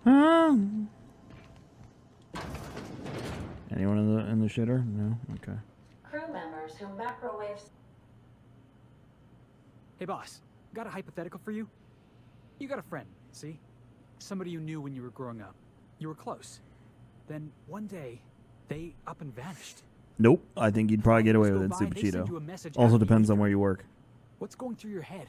Huh? Anyone in the shitter? No? Okay. Crew members who macrowaves. Hey boss, got a hypothetical for you? You got a friend, see? Somebody you knew when you were growing up. You were close. Then one day, they up and vanished. Nope. I think you'd probably get away with it, Super Cheeto. Also depends on where you work. What's going through your head?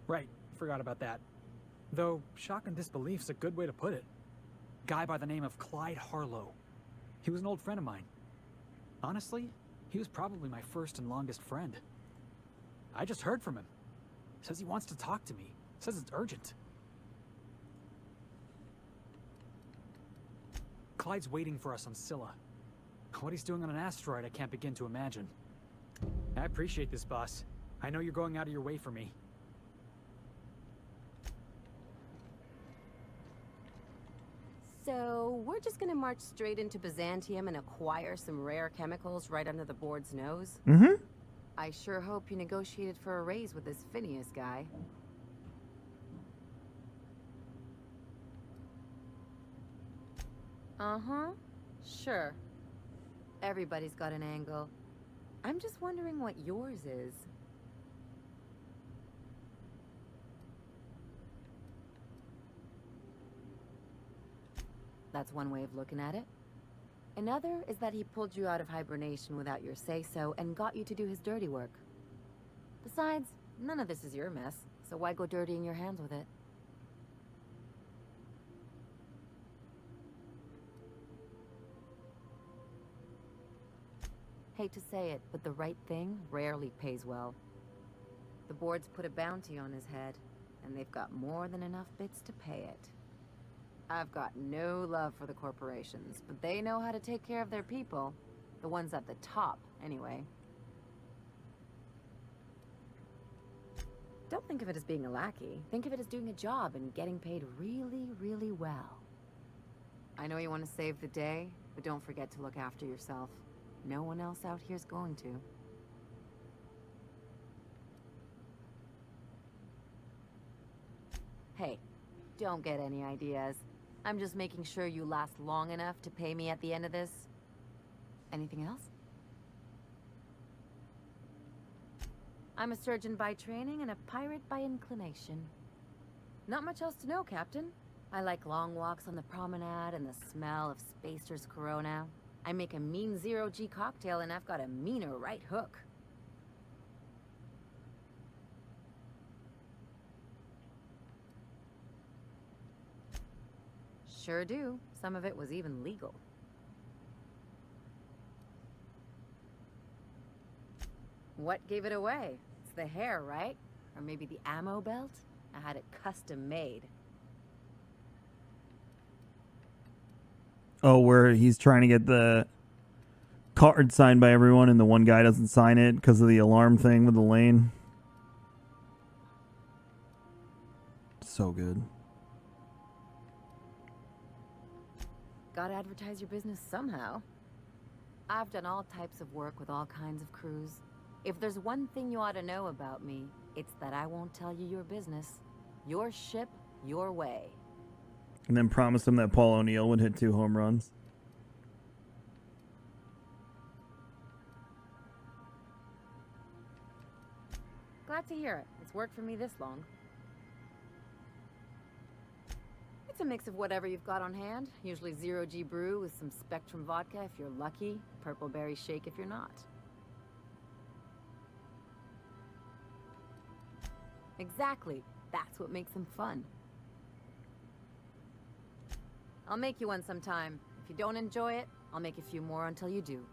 Right, forgot about that. Though, shock and disbelief's a good way to put it. Guy by the name of Clyde Harlow. He was an old friend of mine. Honestly, he was probably my first and longest friend. I just heard from him. Says he wants to talk to me. Says it's urgent. Clyde's waiting for us on Scylla. What he's doing on an asteroid, I can't begin to imagine. I appreciate this, boss. I know you're going out of your way for me. So, we're just gonna march straight into Byzantium and acquire some rare chemicals right under the board's nose? Mm-hmm. I sure hope you negotiated for a raise with this Phineas guy. Uh-huh. Sure. Everybody's got an angle. I'm just wondering what yours is. That's one way of looking at it. Another is that he pulled you out of hibernation without your say-so and got you to do his dirty work. Besides, none of this is your mess, so why go dirtying your hands with it? Hate to say it, but the right thing rarely pays well. The board's put a bounty on his head, and they've got more than enough bits to pay it. I've got no love for the corporations, but they know how to take care of their people. The ones at the top, anyway. Don't think of it as being a lackey. Think of it as doing a job and getting paid really, really well. I know you want to save the day, but don't forget to look after yourself. No one else out here's going to. Hey, don't get any ideas. I'm just making sure you last long enough to pay me at the end of this. Anything else? I'm a surgeon by training and a pirate by inclination. Not much else to know, Captain. I like long walks on the promenade and the smell of Spacer's Corona. I make a mean zero-G cocktail and I've got a meaner right hook. Sure do. Some of it was even legal. What gave it away? It's the hair, right? Or maybe the ammo belt? I had it custom made. Oh, where he's trying to get the card signed by everyone and the one guy doesn't sign it because of the alarm thing with the lane. So good. Gotta advertise your business somehow. I've done all types of work with all kinds of crews. If there's one thing you ought to know about me, it's that I won't tell you your business. Your ship, your way. And then promised him that Paul O'Neill would hit 2 home runs. Glad to hear it. It's worked for me this long. It's a mix of whatever you've got on hand. Usually zero-G brew with some Spectrum vodka if you're lucky. Purple berry shake if you're not. Exactly. That's what makes them fun. I'll make you one sometime. If you don't enjoy it, I'll make a few more until you do.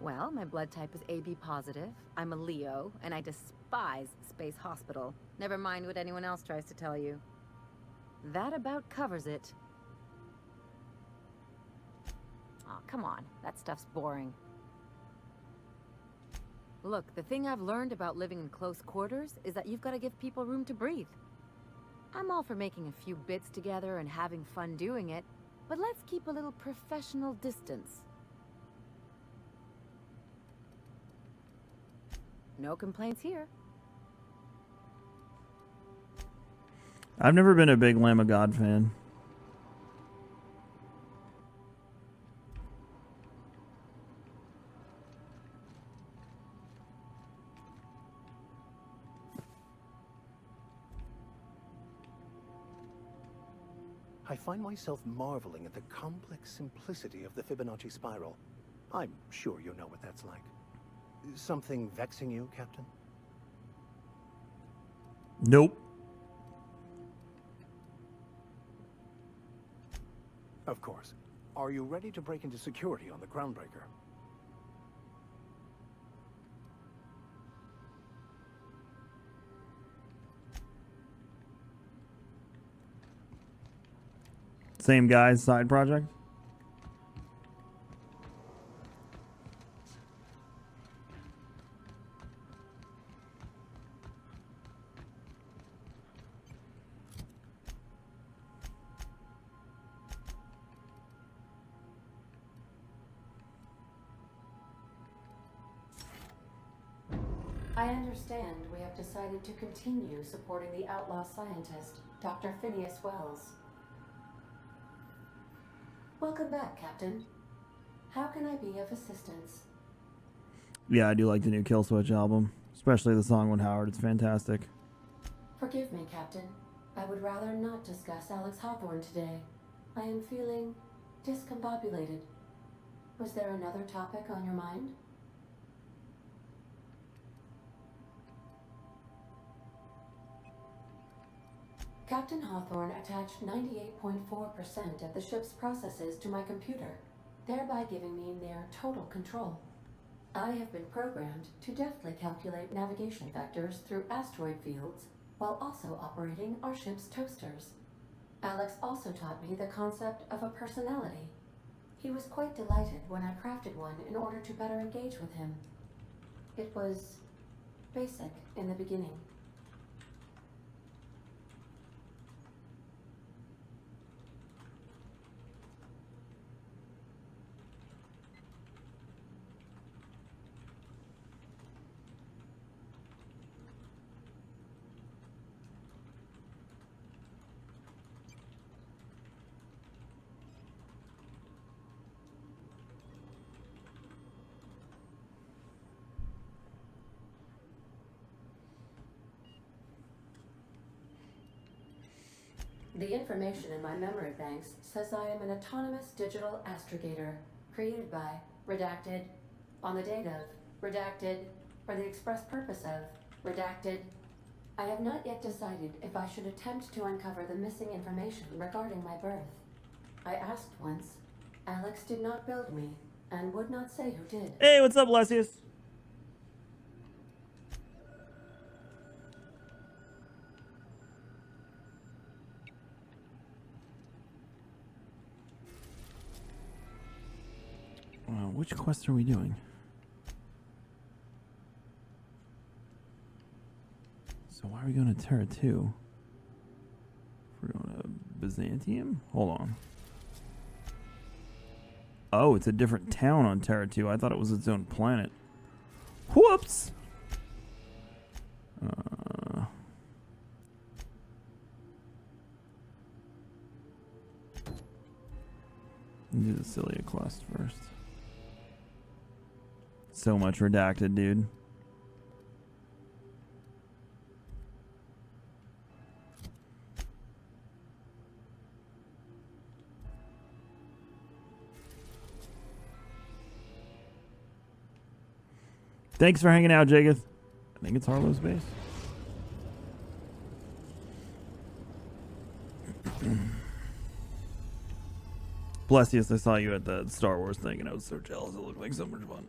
Well, my blood type is AB positive. I'm a Leo, and I despise Space Hospital. Never mind what anyone else tries to tell you. That about covers it. Aw, come on. That stuff's boring. Look, the thing I've learned about living in close quarters is that you've got to give people room to breathe. I'm all for making a few bits together and having fun doing it, but let's keep a little professional distance. No complaints here. I've never been a big Lamb of God fan. I find myself marveling at the complex simplicity of the Fibonacci spiral. I'm sure you know what that's like. Something vexing you, Captain? Nope. Of course. Are you ready to break into security on the Groundbreaker? Same guy's side project? I understand we have decided to continue supporting the outlaw scientist, Dr. Phineas Wells. Welcome back, Captain. How can I be of assistance? Yeah, I do like the new Kill Switch album, especially the song with Howard. It's fantastic. Forgive me, Captain. I would rather not discuss Alex Hawthorne today. I am feeling discombobulated. Was there another topic on your mind? Captain Hawthorne attached 98.4% of the ship's processes to my computer, thereby giving me near total control. I have been programmed to deftly calculate navigation vectors through asteroid fields while also operating our ship's toasters. Alex also taught me the concept of a personality. He was quite delighted when I crafted one in order to better engage with him. It was basic in the beginning. The information in my memory banks says I am an autonomous digital astrogator, created by, redacted, on the date of, redacted, for the express purpose of, redacted. I have not yet decided if I should attempt to uncover the missing information regarding my birth. I asked once. Alex did not build me, and would not say who did. Hey, what's up, Lesius? Which quest are we doing? So why are we going to Terra 2? We're going to Byzantium? Hold on. Oh, it's a different town on Terra 2. I thought it was its own planet. Whoops! Do the Cilia quest first. So much redacted, dude. Thanks for hanging out, Jagoth. I think it's Harlow's base. Bless you, I saw you at the Star Wars thing and I was so jealous. It looked like so much fun.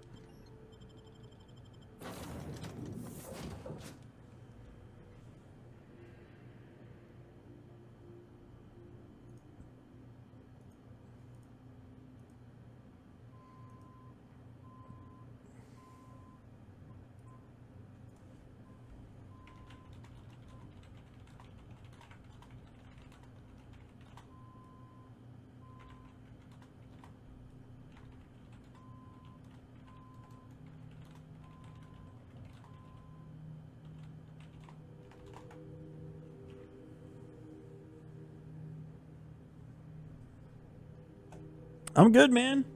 I'm good, man.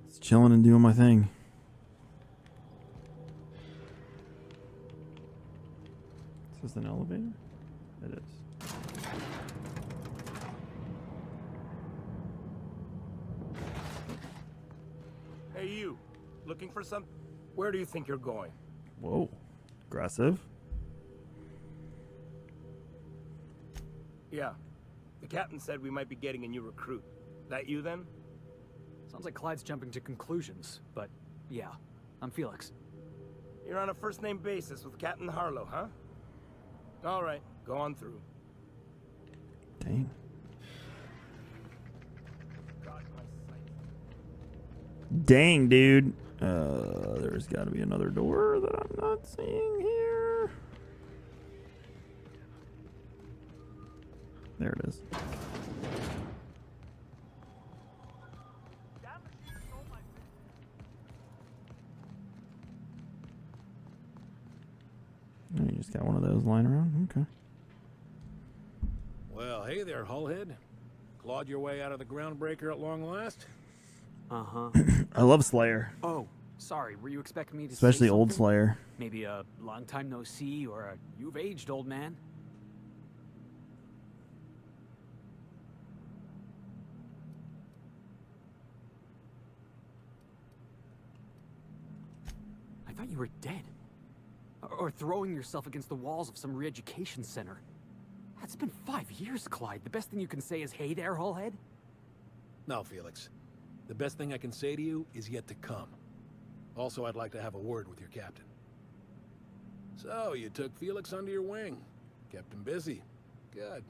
Just chilling and doing my thing. Is this an elevator? It is. Hey, you. Looking for some... Where do you think you're going? Whoa. Aggressive. Yeah. The captain said we might be getting a new recruit. That you, then? Sounds like Clyde's jumping to conclusions, but yeah, I'm Felix. You're on a first-name basis with Captain Harlow, huh? All right, go on through. Dang. God, my sight. Dang, dude. There's got to be another door that I'm not seeing here. There it is. Oh, you just got one of those lying around? Okay. Well, hey there, Hullhead. Clawed your way out of the groundbreaker at long last? Uh-huh. I love Slayer. Oh, sorry, were you expecting me to Especially say old something? Slayer. Maybe a long time no see, or a you've aged, old man? I thought you were dead. Or throwing yourself against the walls of some re-education center. That's been 5 years, Clyde. The best thing you can say is, hey there, Hullhead? No, Felix. The best thing I can say to you is yet to come. Also, I'd like to have a word with your captain. So, you took Felix under your wing. Kept him busy. Good.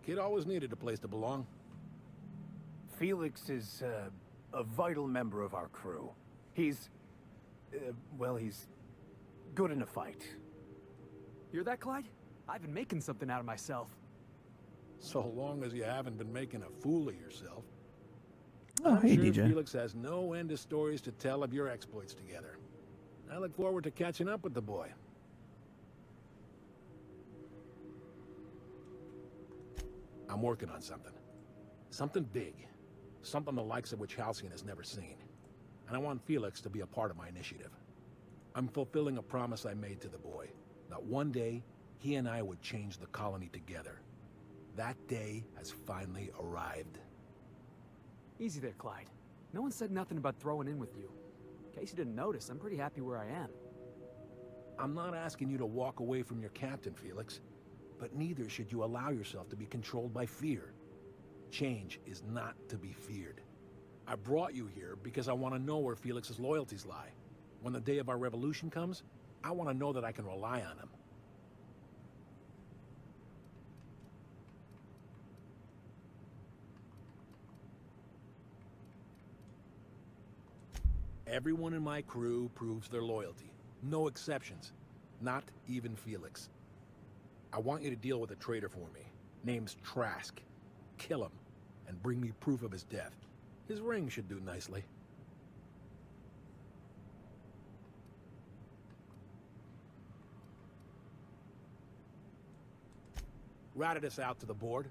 Kid always needed a place to belong. Felix is a vital member of our crew. He's... well, he's good in a fight. Hear that, Clyde? I've been making something out of myself. So long as you haven't been making a fool of yourself. Oh, I'm hey, sure DJ. Felix has no end of stories to tell of your exploits together. I look forward to catching up with the boy. I'm working on something. Something big. Something the likes of which Halcyon has never seen. And I want Felix to be a part of my initiative. I'm fulfilling a promise I made to the boy. That one day, he and I would change the colony together. That day has finally arrived. Easy there, Clyde. No one said nothing about throwing in with you. In case you didn't notice, I'm pretty happy where I am. I'm not asking you to walk away from your captain, Felix. But neither should you allow yourself to be controlled by fear. Change is not to be feared. I brought you here because I want to know where Felix's loyalties lie. When the day of our revolution comes, I want to know that I can rely on him. Everyone in my crew proves their loyalty. No exceptions. Not even Felix. I want you to deal with a traitor for me. Name's Trask. Kill him, and bring me proof of his death. His ring should do nicely. Routed us out to the board.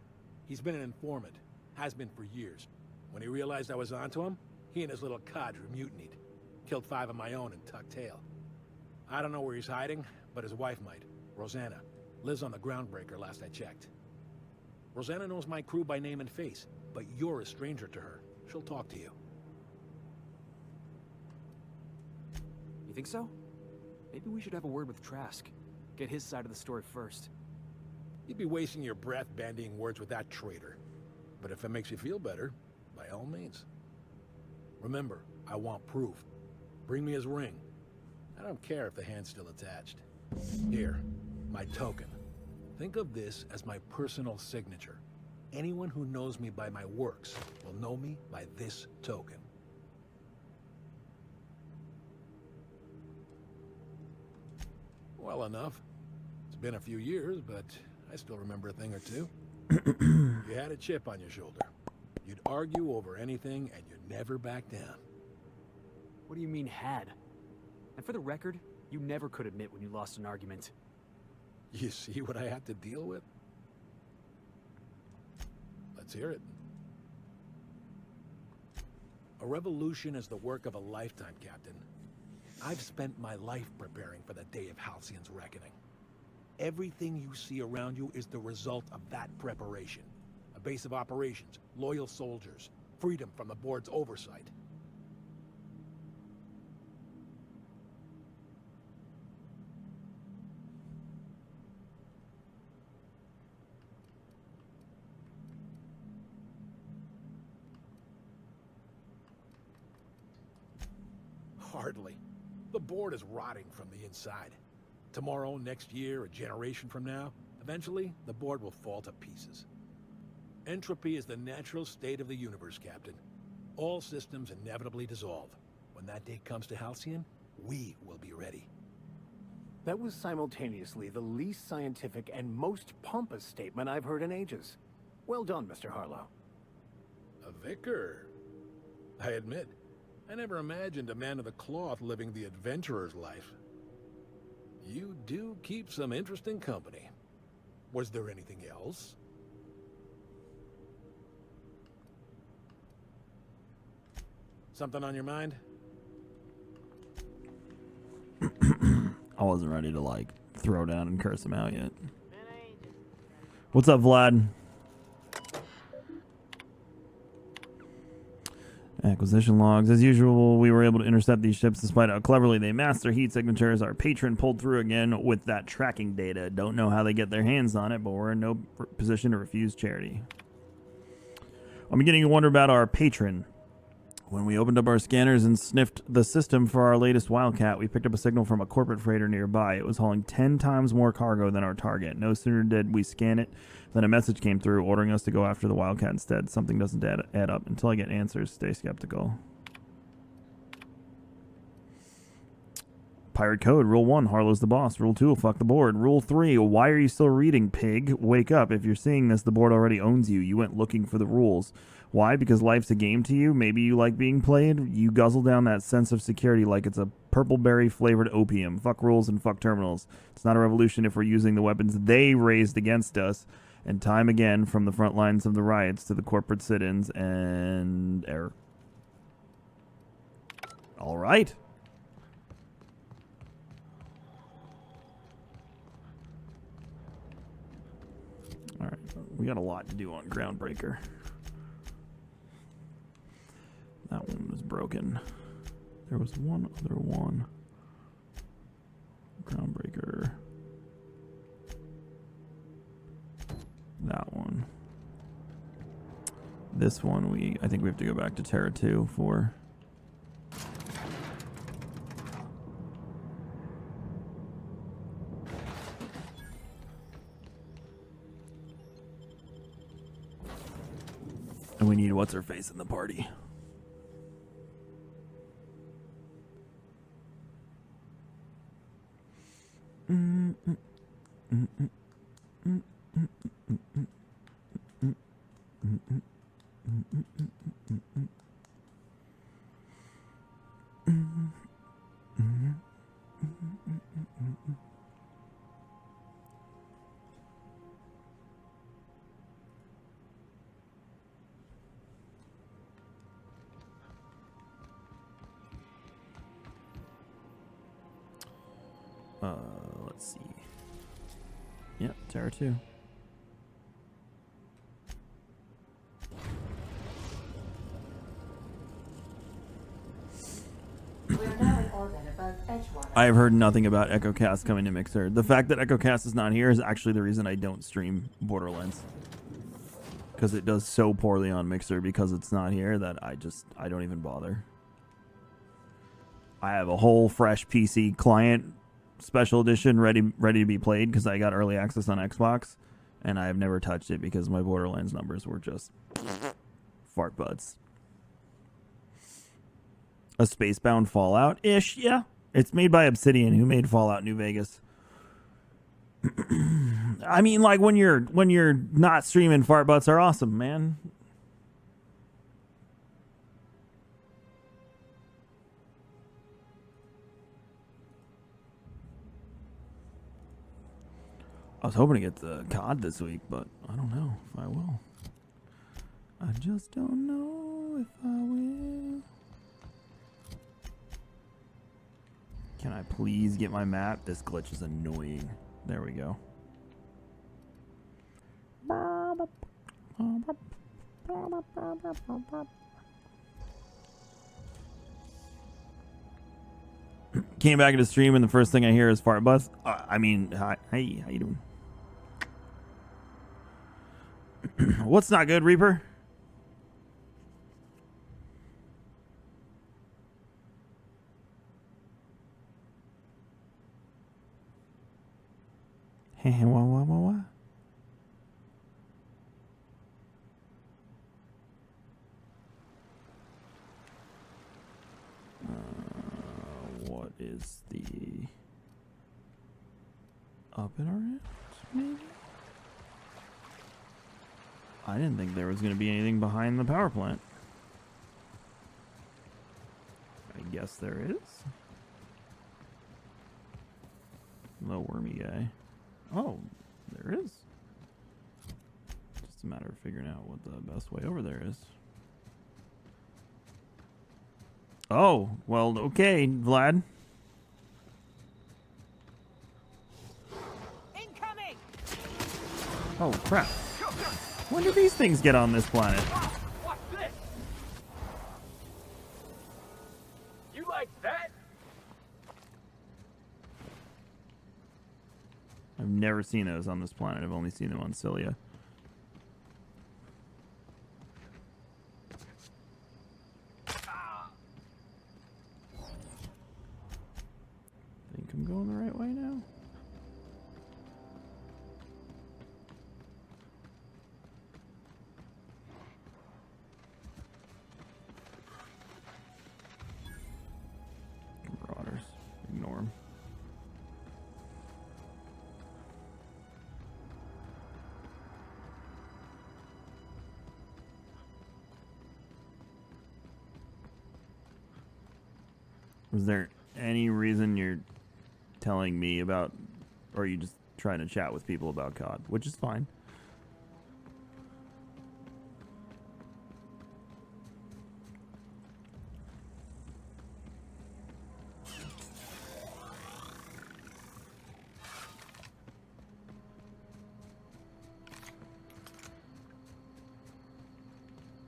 He's been an informant. Has been for years. When he realized I was onto him, he and his little cadre mutinied. Killed 5 of my own and tucked tail. I don't know where he's hiding, but his wife might. Rosanna. Lives on the groundbreaker last I checked. Rosanna knows my crew by name and face, but you're a stranger to her. She'll talk to you. You think so? Maybe we should have a word with Trask. Get his side of the story first. You'd be wasting your breath bandying words with that traitor. But if it makes you feel better, by all means. Remember, I want proof. Bring me his ring. I don't care if the hand's still attached. Here, my token. Think of this as my personal signature. Anyone who knows me by my works will know me by this token. Well enough. It's been a few years, but I still remember a thing or two. You had a chip on your shoulder. You'd argue over anything, and you'd never back down. What do you mean, had? And for the record, you never could admit when you lost an argument. You see what I had to deal with? Let's hear it. A revolution is the work of a lifetime, Captain. I've spent my life preparing for the day of Halcyon's reckoning. Everything you see around you is the result of that preparation. A base of operations, loyal soldiers, freedom from the board's oversight. Hardly. The board is rotting from the inside. Tomorrow, next year, a generation from now, eventually, the board will fall to pieces. Entropy is the natural state of the universe, Captain. All systems inevitably dissolve. When that day comes to Halcyon, we will be ready. That was simultaneously the least scientific and most pompous statement I've heard in ages. Well done, Mr. Harlow. A vicar. I admit, I never imagined a man of the cloth living the adventurer's life. You do keep some interesting company. Was there anything else? Something on your mind? I wasn't ready to, like, throw down and curse him out yet. What's up, Vlad? Acquisition logs. As usual, we were able to intercept these ships despite how cleverly they masked their heat signatures. Our patron pulled through again with that tracking data. Don't know how they get their hands on it, but we're in no position to refuse charity. I'm beginning to wonder about our patron. When we opened up our scanners and sniffed the system for our latest Wildcat, we picked up a signal from a corporate freighter nearby. It was hauling 10 times more cargo than our target. No sooner did we scan it than a message came through ordering us to go after the Wildcat instead. Something doesn't add up. Until I get answers, stay skeptical. Pirate code. Rule 1, Harlow's the boss. Rule 2, fuck the board. Rule 3, why are you still reading, pig? Wake up. If you're seeing this, the board already owns you. You went looking for the rules. Why? Because life's a game to you? Maybe you like being played? You guzzle down that sense of security like it's a purple berry flavored opium. Fuck rules and fuck terminals. It's not a revolution if we're using the weapons they raised against us. And time again, from the front lines of the riots to the corporate sit-ins and error. All right. All right. We got a lot to do on Groundbreaker. That one was broken. There was one other one. Groundbreaker. That one. This one, I think we have to go back to Terra 2 for. And we need what's-her-face in the party. Let's see. Yeah, Terra 2. We are now in orbit above Edgewater. I have heard nothing about EchoCast coming to Mixer. The fact that EchoCast is not here is actually the reason I don't stream Borderlands. Because it does so poorly on Mixer because it's not here that I don't even bother. I have a whole fresh PC client special edition ready to be played because I got early access on Xbox, and I have never touched it because my Borderlands numbers were just fart butts. A Spacebound Fallout-ish, yeah. It's made by Obsidian, who made Fallout New Vegas. I mean, like when you're not streaming, fart butts are awesome, man. I was hoping to get the COD this week, but I don't know if I will. I just don't know if I will. Can I please get my map? This glitch is annoying. There we go. Came back into stream and the first thing I hear is fart bus. I mean, hi, hey, how you doing? What's not good, Reaper? Hey, what? What is the up in our end, maybe? I didn't think there was going to be anything behind the power plant. I guess there is. Little wormy guy. Oh, there is. Just a matter of figuring out what the best way over there is. Oh, well, okay, Vlad. Incoming! Oh, crap. When do these things get on this planet? What's this? You like that? I've never seen those on this planet. I've only seen them on Cilia. Think I'm going the right way now? Marauders. Ignore them. Was there any reason you're telling me about, or are you just trying to chat with people about COD, which is fine?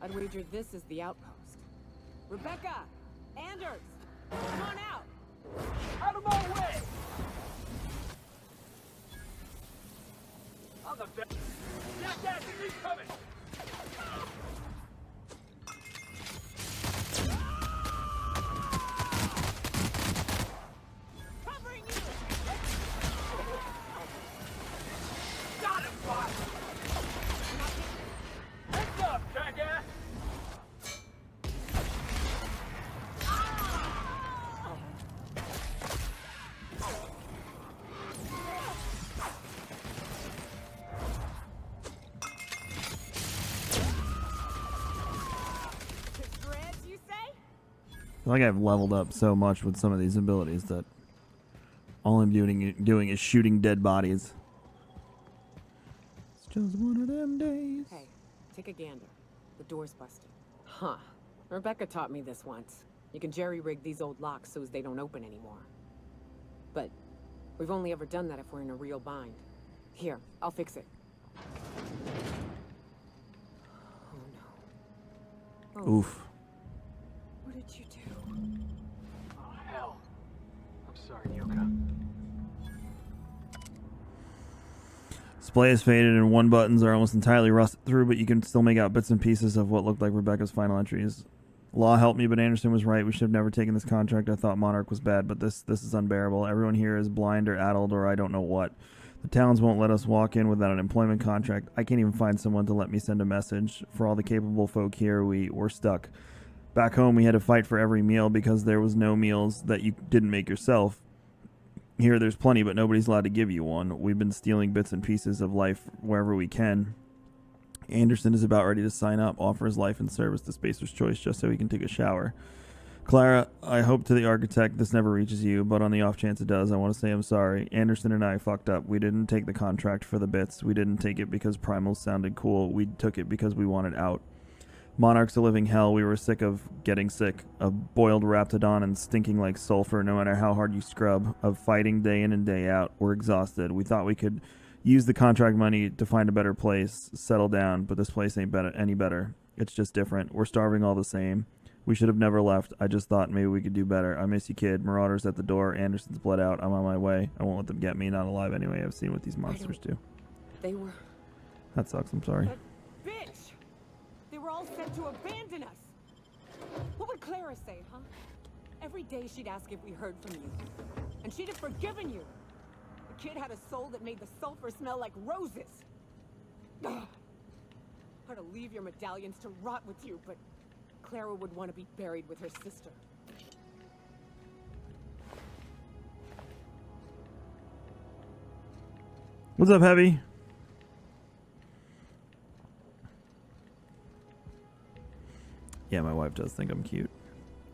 I'd wager this is the outpost. Rebecca! Anders! Come on out! Out of my way! On the bed. Yes, he's coming! Covering you! Got him, boss! Heads up, jackass! Dreads, you say? I feel like I've leveled up so much with some of these abilities that all I'm doing is shooting dead bodies. It's just one of them days. Hey, take a gander. The door's busted. Huh. Rebecca taught me this once. You can jerry-rig these old locks so as they don't open anymore. But we've only ever done that if we're in a real bind. Here, I'll fix it. Oh no. Oh, Oof. what did you do? Oh, hell. I'm sorry, Yuka. Display is faded and one buttons are almost entirely rusted through, but you can still make out bits and pieces of what looked like Rebecca's final entries. Law helped me, but Anderson was right. We should have never taken this contract. I thought Monarch was bad, but this is unbearable. Everyone here is blind or addled or I don't know what. The towns won't let us walk in without an employment contract. I can't even find someone to let me send a message. For all the capable folk here, we're stuck. Back home, we had to fight for every meal because there was no meals that you didn't make yourself. Here, there's plenty, but nobody's allowed to give you one. We've been stealing bits and pieces of life wherever we can. Anderson is about ready to sign up, offer his life and service to Spacer's Choice just so he can take a shower. Clara, I hope to the architect this never reaches you, but on the off chance it does, I want to say I'm sorry. Anderson and I fucked up. We didn't take the contract for the bits. We didn't take it because Primals sounded cool. We took it because we wanted out. Monarch's a living hell. We were sick of getting sick. Of boiled Raptidon and stinking like sulfur no matter how hard you scrub. Of fighting day in and day out. We're exhausted. We thought we could use the contract money to find a better place, settle down, but this place ain't any better. It's just different. We're starving all the same. We should have never left. I just thought maybe we could do better. I miss you, kid. Marauders at the door. Anderson's bled out. I'm on my way. I won't let them get me. Not alive anyway. I've seen what these monsters do. They were... That sucks. I'm sorry. Bitch! They were all set to abandon us. What would Clara say, huh? Every day she'd ask if we heard from you. And she'd have forgiven you. The kid had a soul that made the sulfur smell like roses. Ugh. Or to leave your medallions to rot with you, but Clara would want to be buried with her sister. What's up, Heavy? Yeah, my wife does think I'm cute.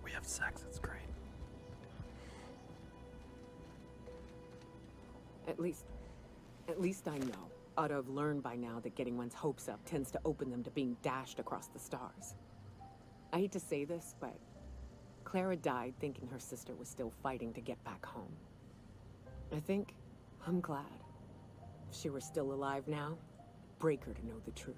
We have sex. It's great. At least I know. Ought to have learned by now that getting one's hopes up tends to open them to being dashed across the stars. I hate to say this, but Clara died thinking her sister was still fighting to get back home. I'm glad. If she were still alive now, it'd break her to know the truth.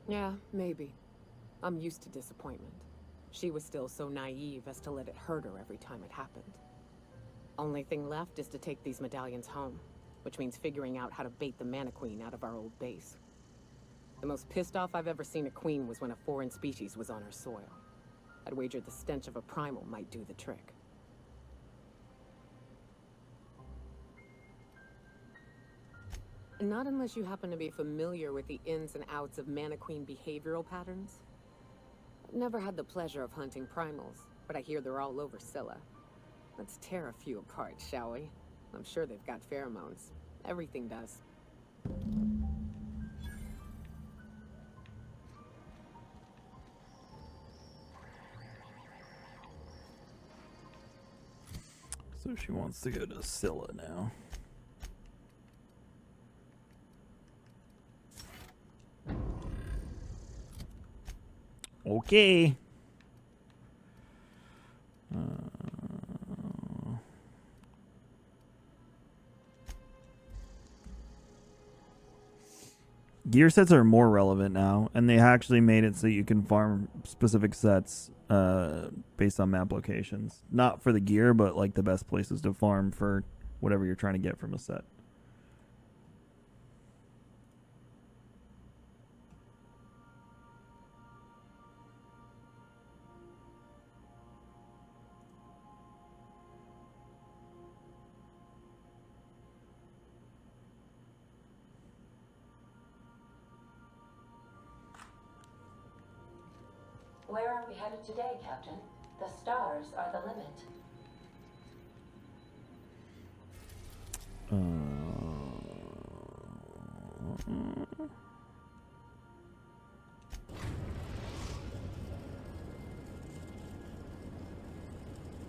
Yeah, maybe. I'm used to disappointment. She was still so naive as to let it hurt her every time it happened. Only thing left is to take these medallions home, which means figuring out how to bait the Mana Queen out of our old base. The most pissed off I've ever seen a queen was when a foreign species was on her soil. I'd wager the stench of a primal might do the trick. Not unless you happen to be familiar with the ins and outs of Mana Queen behavioral patterns. I've never had the pleasure of hunting primals, but I hear they're all over Scylla. Let's tear a few apart, shall we? I'm sure they've got pheromones. Everything does. So she wants to go to Scylla now. Okay. Gear sets are more relevant now, and they actually made it so you can farm specific sets based on map locations. Not for the gear, but like the best places to farm for whatever you're trying to get from a set. Where are we headed today, Captain? The stars are the limit.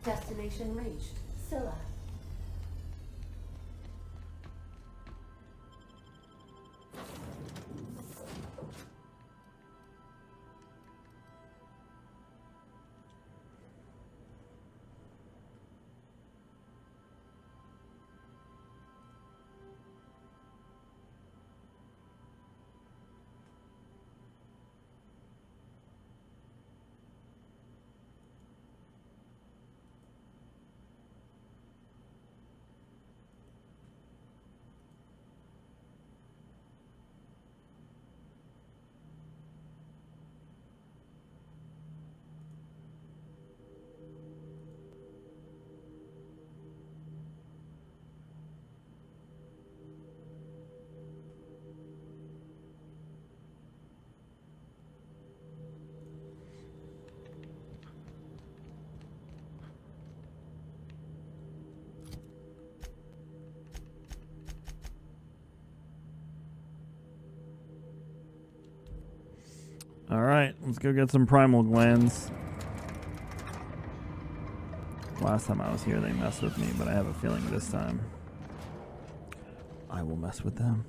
Destination reached. Scylla. Alright, let's go get some primal glands. Last time I was here they messed with me, but I have a feeling this time I will mess with them.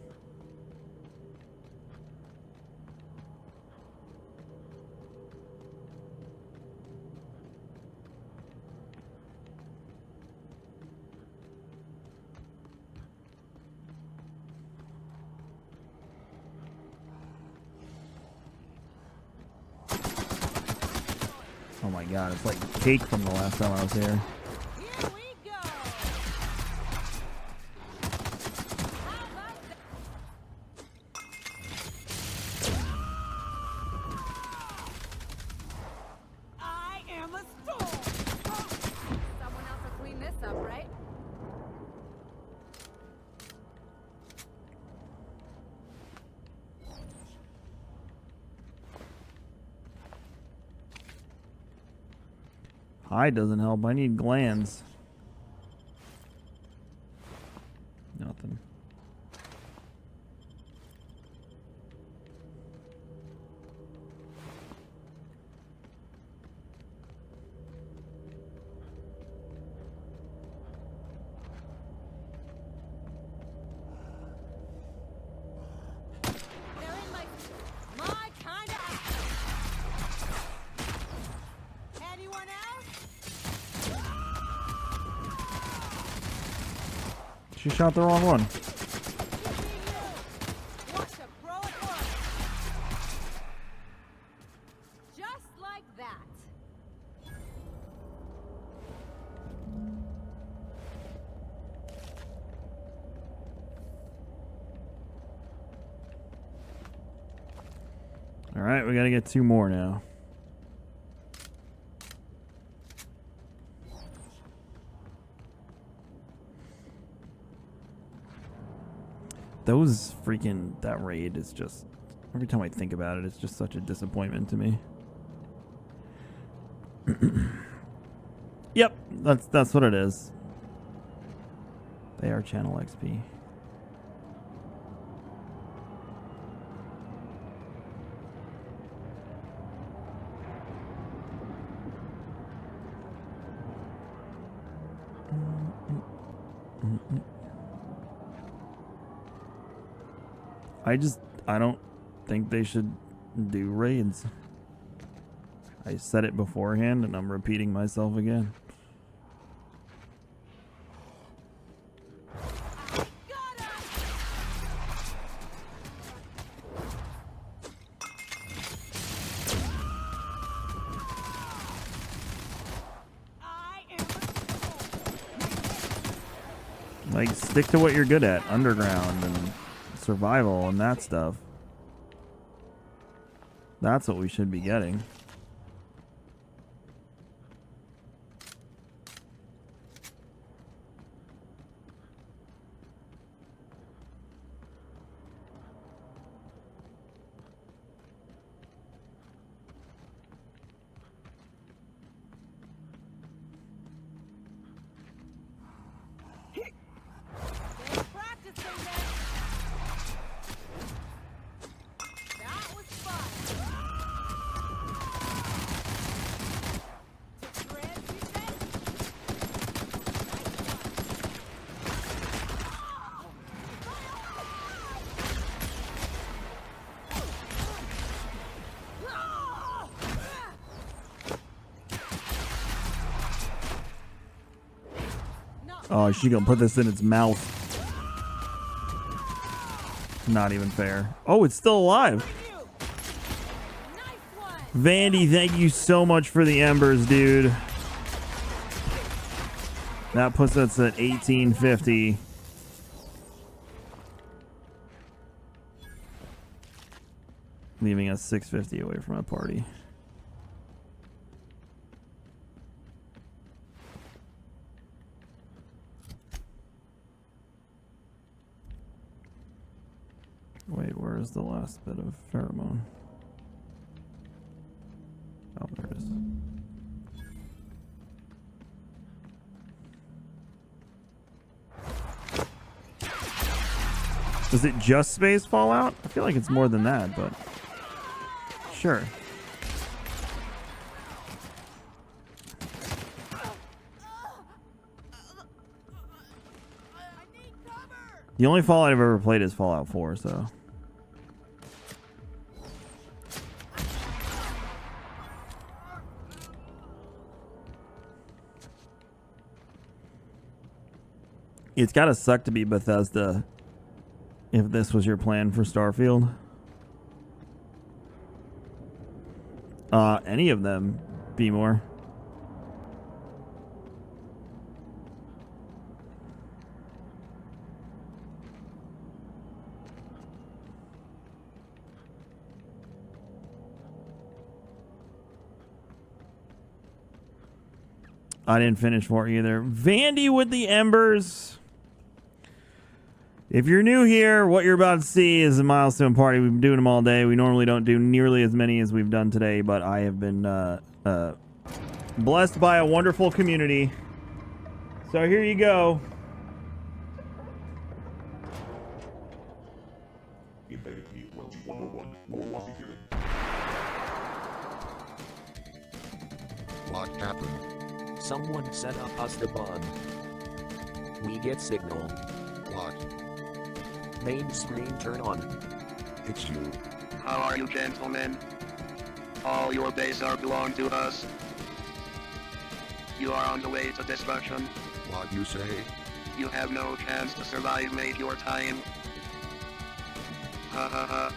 Oh my god, it's like cake from the last time I was here. Here we go. How about that? I am a storm. Oh, someone else will clean this up, right? Hide doesn't help. I need glands. Nothing. They're in my kind of. Anyone else? She shot the wrong one. Watch a pro at work. Just like that. All right, we got to get 2 more now. Those freaking, that raid is just, every time I think about it, it's just such a disappointment to me. Yep, that's what it is. They are channel XP. I don't think they should do raids. I said it beforehand and I'm repeating myself again. Like, stick to what you're good at, underground and survival and that stuff. That's what we should be getting. Oh, is she gonna put this in its mouth? Not even fair. Oh, it's still alive. Vandy, thank you so much for the embers, dude. That puts us at 1850. Leaving us 650 away from a party. Wait, where's the last bit of pheromone? Oh, there it is. Was it just space fallout? I feel like it's more than that, but sure. The only Fallout I've ever played is Fallout 4, so. It's gotta suck to be Bethesda if this was your plan for Starfield. Any of them, be more. I didn't finish 4 either. Vandy with the Embers. If you're new here, what you're about to see is a milestone party. We've been doing them all day. We normally don't do nearly as many as we've done today, but I have been blessed by a wonderful community. So here you go. What happened? Someone set up us the bomb. We get signal. What? Main screen turn on. It's you. How are you, gentlemen? All your base are belong to us. You are on the way to destruction. What you say? You have no chance to survive, mate, your time. Ha ha ha.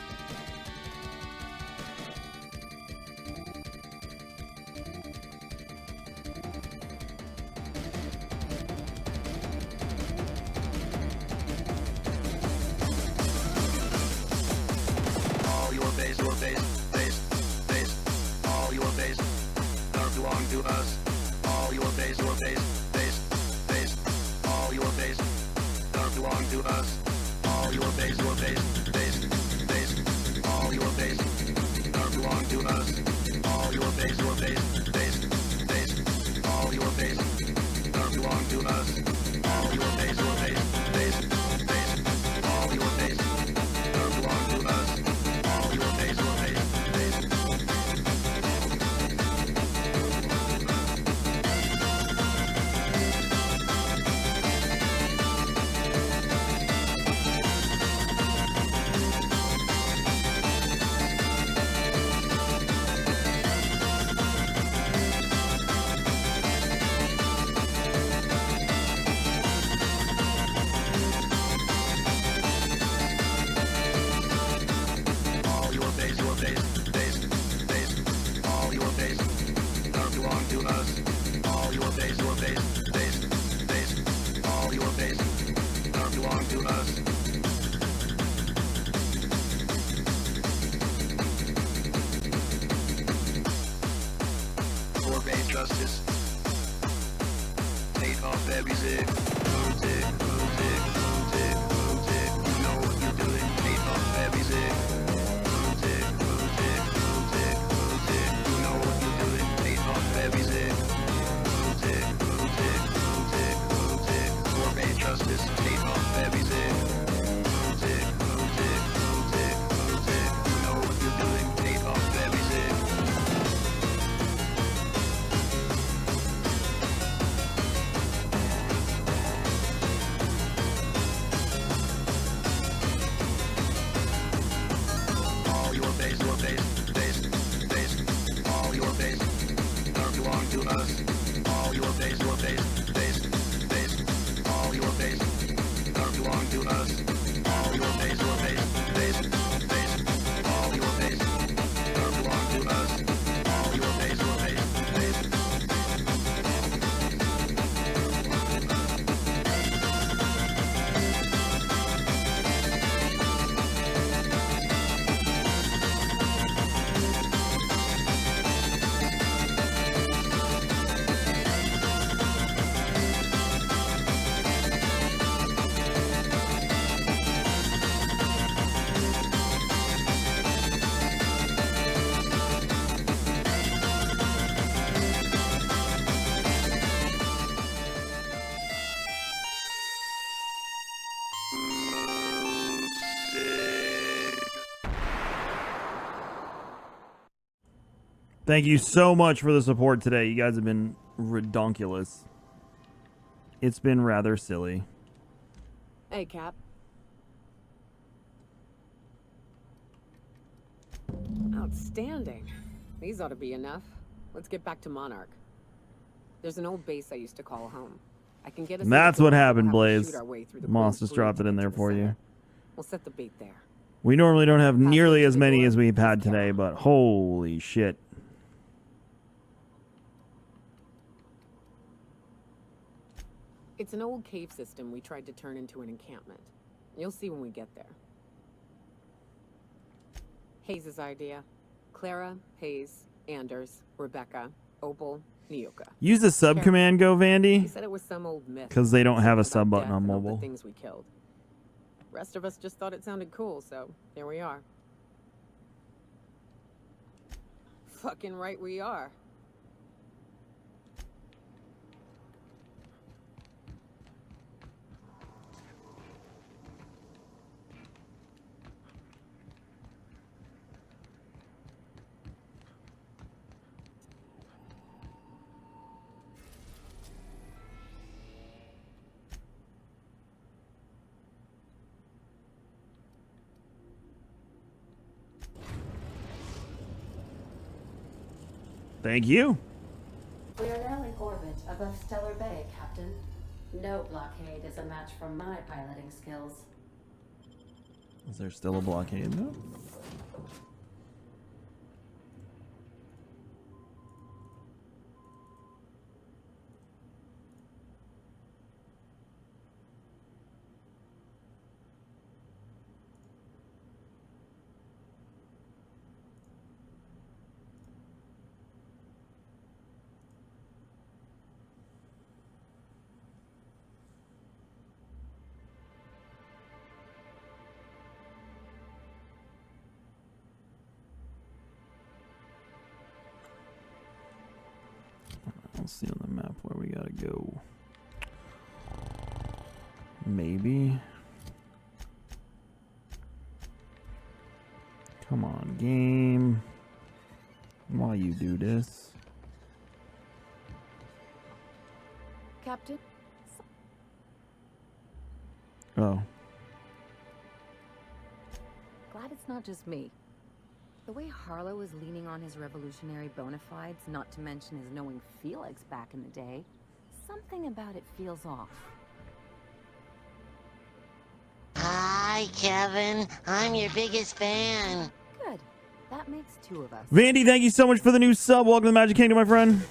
All your base, all your base, are belong to us. All your base, all your base, are belong to us. All your base, all your base, are belong to us. All your base, all your base, are belong to us. All your base, all your base, are belong to us. All your base, justice. Take off every zig. Zig. You know what you're doing. Take off every zig. Zig. You know what you're doing. Take off every zig. Zig. For base justice. Take off every zig. Zig. You know what you're doing. Take off every zig. All your base, all your base, are belong to us. All your base, all your base, are belong to us. All your base, all your base, are belong to us. All your base, Thank you so much for the support today. You guys have been redonkulous. It's been rather silly. Hey, Cap. Outstanding. These ought to be enough. Let's get back to Monarch. There's an old base I used to call home. I can get us. And that's what happened, we'll have to Blaze. shoot our way through the Moss closed just breach dropped to it in get there to the for center. you. We'll set the bait there. We normally don't have nearly as many as we've had Let's go. today, but holy shit. It's an old cave system we tried to turn into an encampment. You'll see when we get there. Hayes' idea. Clara, Hayes, Anders, Rebecca, Opal, Nyoka. Use the sub command, go He Vandy, said it was some old myth. because they don't have a something sub about button on death and all mobile. The things we killed. Rest of us just thought it sounded cool, so here we are. Fucking right we are. Thank you. We are now in orbit above Stellar Bay, Captain. No blockade is a match for my piloting skills. Is there still a blockade though? I'll see on the map where we gotta go. Maybe. Come on, game. While you do this. Captain? Oh. Glad it's not just me. The way Harlow is leaning on his revolutionary bona fides, not to mention his knowing Felix back in the day, something about it feels off. Hi, Kevin. I'm your biggest fan. Good. That makes two of us. Vandy, thank you so much for the new sub. Welcome to the Magic Kingdom, my friend.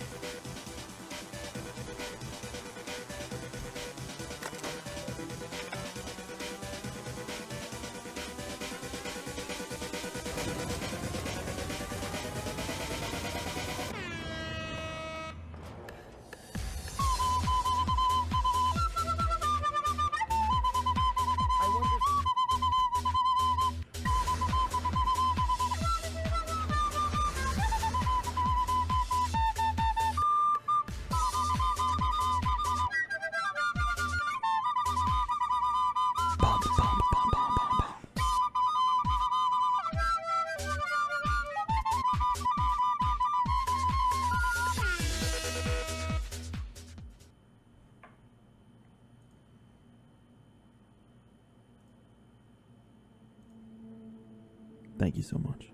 Thank you so much.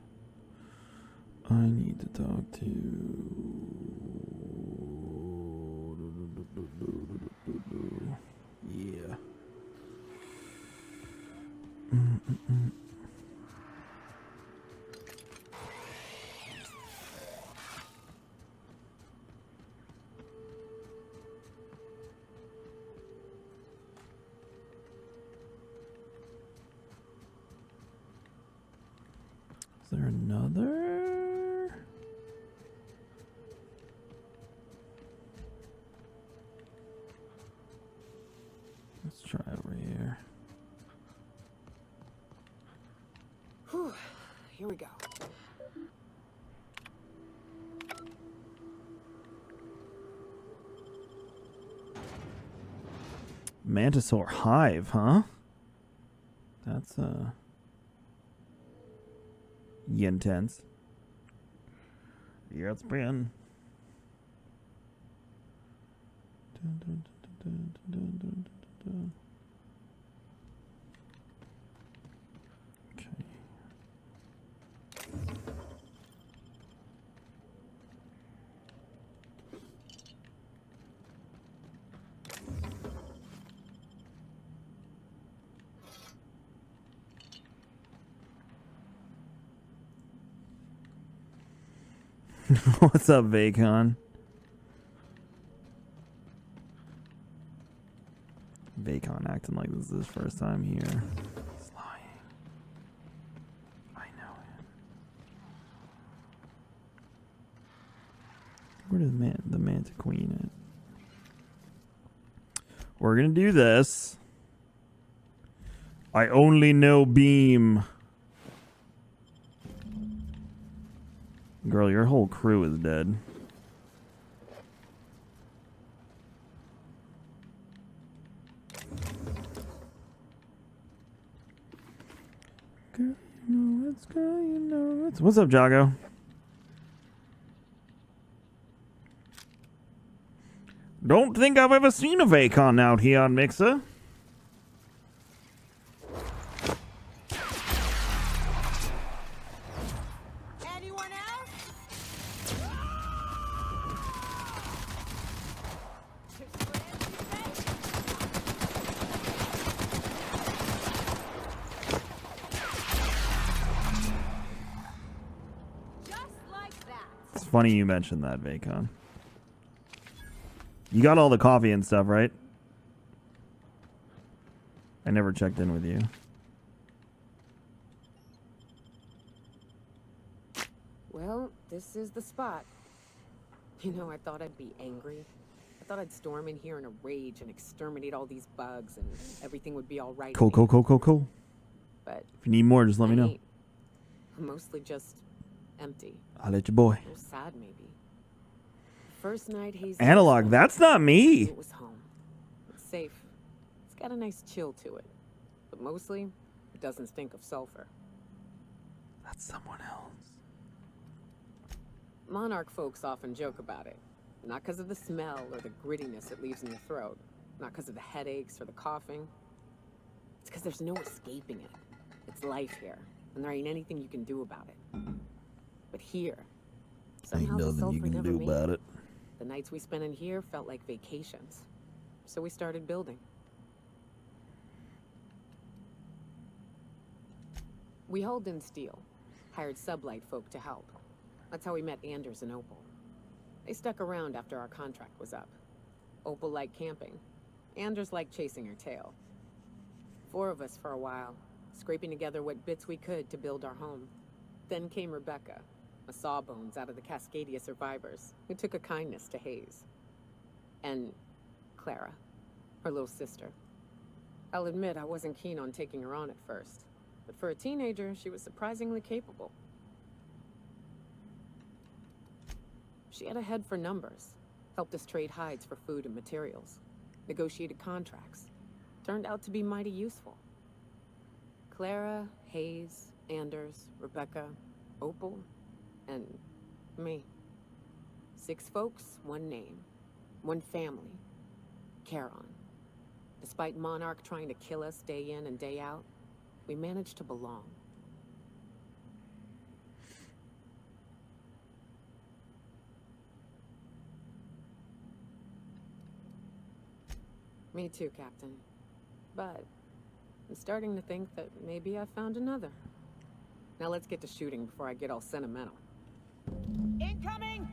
I need to talk to... Yeah. Is there another? Let's try over here. Whew. Here we go. Mantisaur Hive, huh? That's intense. Yeah, it's been. Okay. What's up, Vacon? Vacon acting like this is his first time here. He's lying. I know him. Where does the Manta Queen at? We're gonna do this. I only know Beam. Girl, your whole crew is dead. Girl, you know it's, girl, you know it's. What's up, Jago? Don't think I've ever seen a Vacon out here on Mixer. Anyone else? Just like that. It's funny you mentioned that, Vacon. You got all the coffee and stuff, right? I never checked in with you. Well, this is the spot. You know, I thought I'd be angry. I thought I'd storm in here in a rage and exterminate all these bugs and everything would be all right. Cool. But If you need more, just let me know. Mostly just empty. I'll let your boy. A little sad, maybe. First night he's Analog, that's not me. It was home. It's safe. It's got a nice chill to it. But mostly, it doesn't stink of sulfur. That's someone else. Monarch folks often joke about it. Not because of the smell or the grittiness it leaves in your throat. Not because of the headaches or the coughing. It's because there's no escaping it. It's life here, and there ain't anything you can do about it. But here, somehow the sulfur never made it. The nights we spent in here felt like vacations. So we started building. We hauled in steel, hired sublight folk to help. That's how we met Anders and Opal. They stuck around after our contract was up. Opal liked camping. Anders liked chasing her tail. 4 of us for a while, scraping together what bits we could to build our home. Then came Rebecca, a sawbones out of the Cascadia survivors, who took a kindness to Hayes. And Clara, her little sister. I'll admit I wasn't keen on taking her on at first, but for a teenager, she was surprisingly capable. She had a head for numbers, helped us trade hides for food and materials, negotiated contracts. Turned out to be mighty useful. Clara, Hayes, Anders, Rebecca, Opal, and me. 6 folks, 1 name, 1 family, Charon. Despite Monarch trying to kill us day in and day out, we managed to belong. Me too, Captain. But I'm starting to think that maybe I found another. Now let's get to shooting before I get all sentimental. Incoming!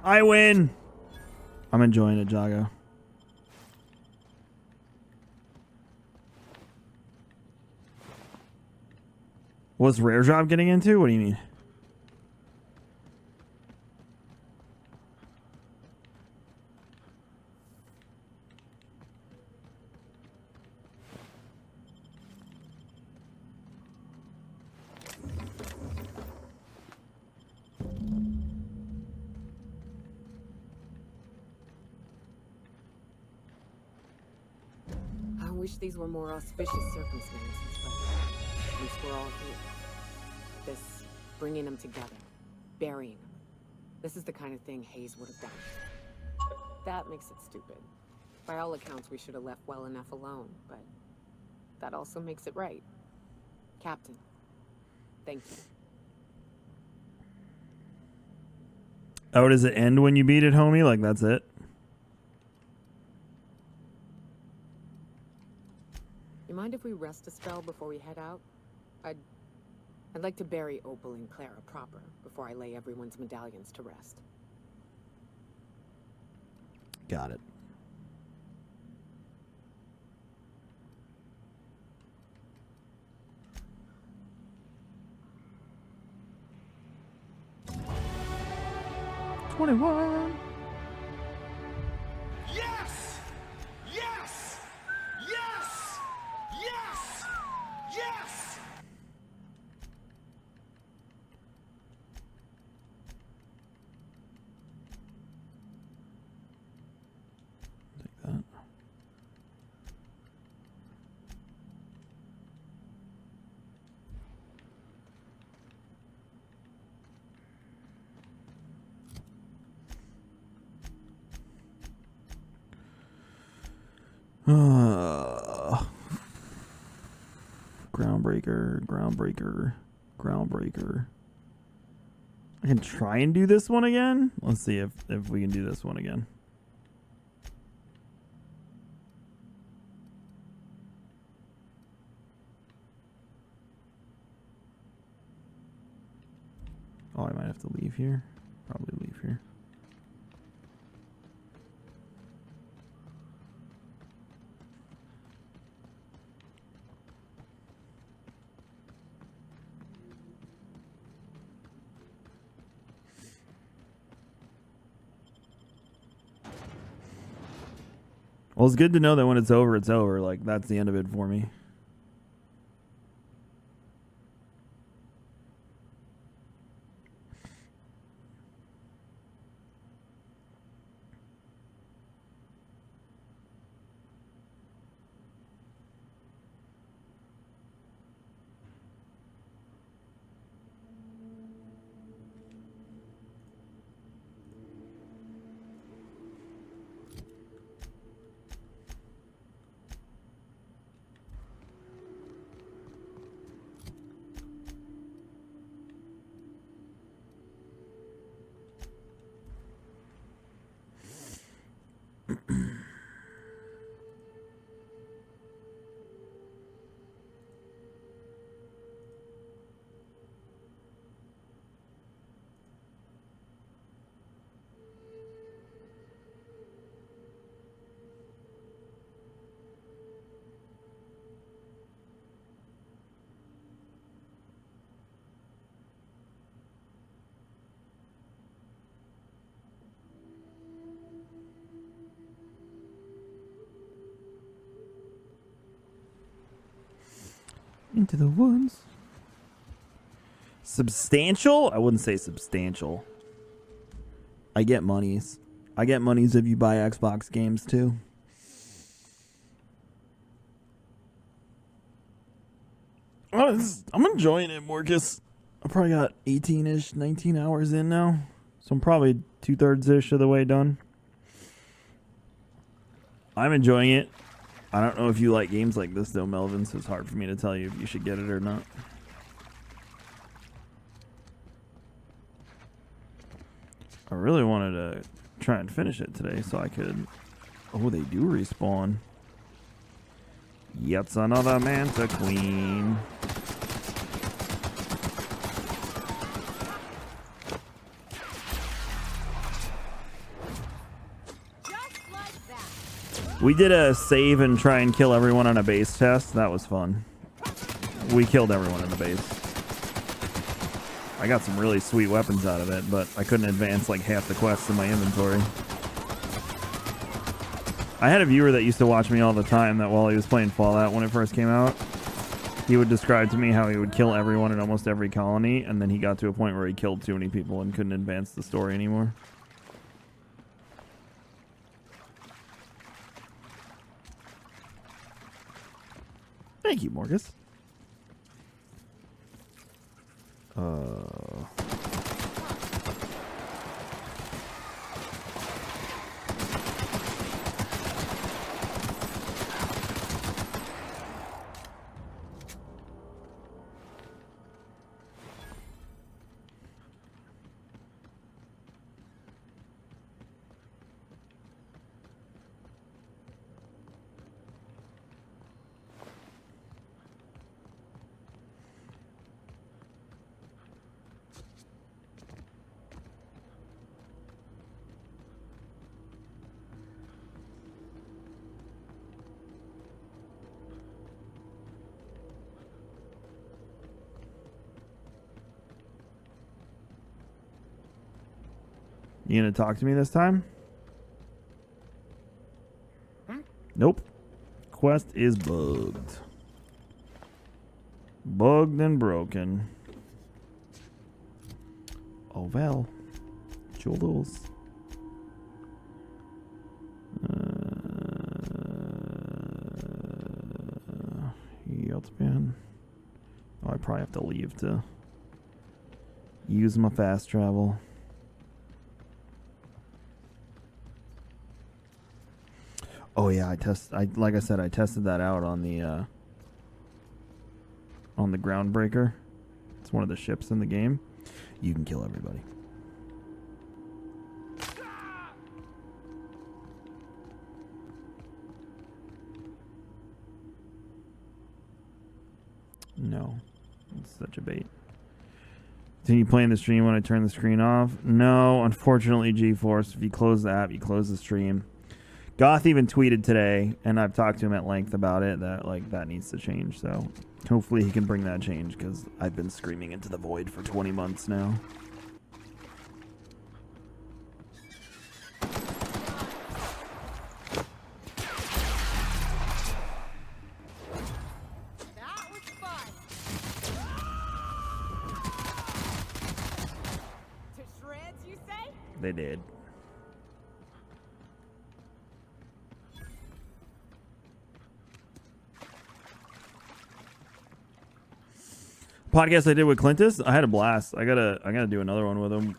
I win. I'm enjoying it, Jago. What's Rare Job getting into? What do you mean? wish these were more auspicious circumstances, but at least we're all here. This, bringing them together, burying them. This is the kind of thing Hayes would have done. That makes it stupid. By all accounts, we should have left well enough alone, but that also makes it right. Captain, thank you. Oh, does it end when you beat it, homie? Like, that's it? You mind if we rest a spell before we head out? I'd like to bury Opal and Clara proper before I lay everyone's medallions to rest. Got it. $21. Yes! Yes! Yes! Yes! Yes! Take that. Groundbreaker. I can try and do this one again. Let's see if we can do this one again. Oh, I might have to leave here. Probably leave here. Well, it's good to know that when it's over, it's over. Like, that's the end of it for me. Into the woods. Substantial? I wouldn't say substantial. I get monies. I get monies if you buy Xbox games too. I'm enjoying it, Marcus. I probably got 18-ish, 19 hours in now. So I'm probably 2/3-ish of the way done. I'm enjoying it. I don't know if you like games like this, though, Melvin, so it's hard for me to tell you if you should get it or not. I really wanted to try and finish it today so I could... Oh, they do respawn. Yet another Manta Queen. We did a save and try and kill everyone on a base test. That was fun. We killed everyone in the base. I got some really sweet weapons out of it, but I couldn't advance like half the quests in my inventory. I had a viewer that used to watch me all the time that while he was playing Fallout when it first came out, he would describe to me how he would kill everyone in almost every colony, and then he got to a point where he killed too many people and couldn't advance the story anymore. Thank you, Morgus. You gonna talk to me this time? Nope. Quest is bugged. Bugged and broken. Oh well. Jules. Yeltspin. Oh, I probably have to leave to use my fast travel. Oh yeah, like I said, I tested that out on the Groundbreaker. It's one of the ships in the game. You can kill everybody. No, it's such a bait. Continue playing the stream when I turn the screen off. No, unfortunately, GeForce. If you close the app, you close the stream. Goth even tweeted today, and I've talked to him at length about it, that like that needs to change. So hopefully he can bring that change, because I've been screaming into the void for 20 months now. That was fun. To shreds, you say? They did. Podcast I did with Clintus, I had a blast. I gotta do another one with him.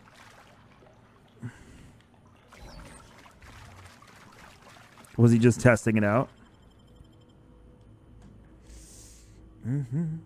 Was he just testing it out? Mm-hmm.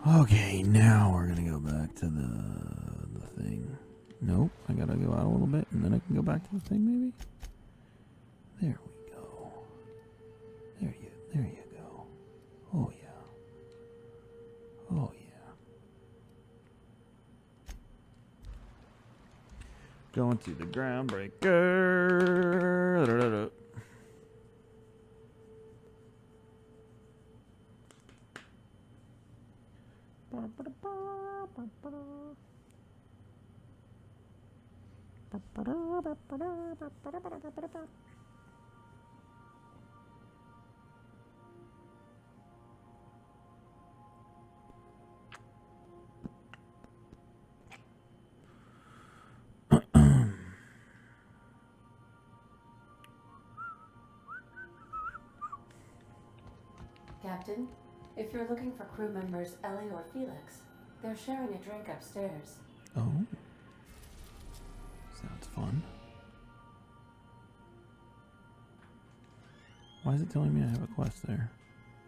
Okay, now we're gonna go back to the thing. Nope, I gotta go out a little bit, and then I can go back to the thing, maybe. There we go. There you go. Oh yeah. Oh yeah. Going to the Groundbreaker. Da-da-da-da. Captain, if you're looking for crew members Ellie or Felix, they're sharing a drink upstairs. Oh. Sounds fun. Why is it telling me I have a quest there?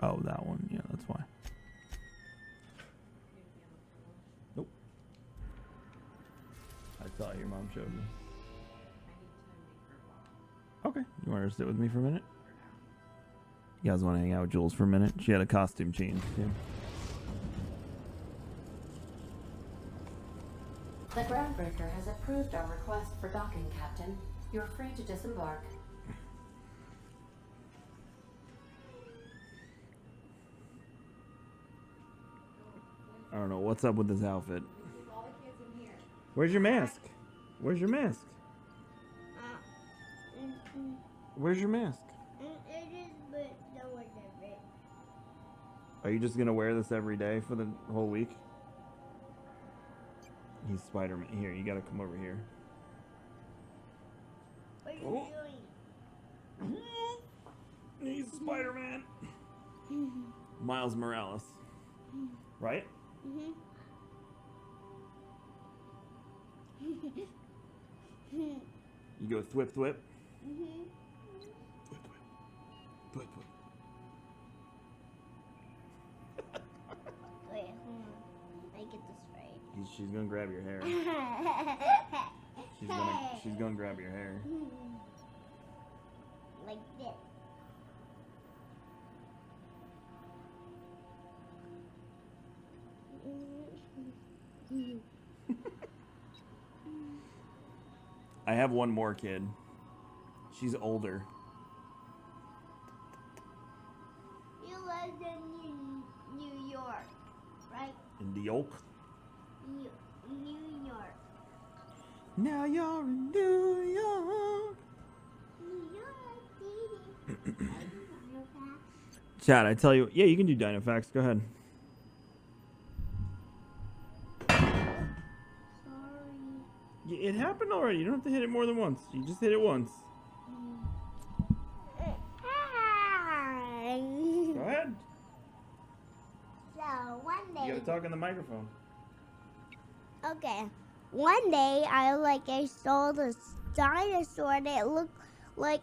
Oh, that one. Yeah, that's why. Nope. I thought your mom showed me. Okay. You want her to sit with me for a minute? You guys want to hang out with Jules for a minute? She had a costume change, too. The Groundbreaker has approved our request for docking, Captain. You're free to disembark. I don't know what's up with this outfit. Where's your mask? Where's your mask? Where's your mask? Are you just gonna wear this every day for the whole week? He's Spider-Man. Here, you gotta come over here. What are you doing? He's Spider-Man. Miles Morales. Right? You go thwip thwip. Thwip thwip. Thwip thwip. Wait, hold on. I get this right. She's gonna grab your hair. She's gonna grab your hair. Like this. I have one more kid. She's older. You live in New York, right? In the Oak. New York. Now you're in New York. New York, baby. Chad, I tell you, yeah, you can do Dino Facts. Go ahead. It happened already. You don't have to hit it more than once. You just hit it once. Go ahead. So one day. You gotta talk in the microphone. Okay. One day, I saw this dinosaur, and it looked like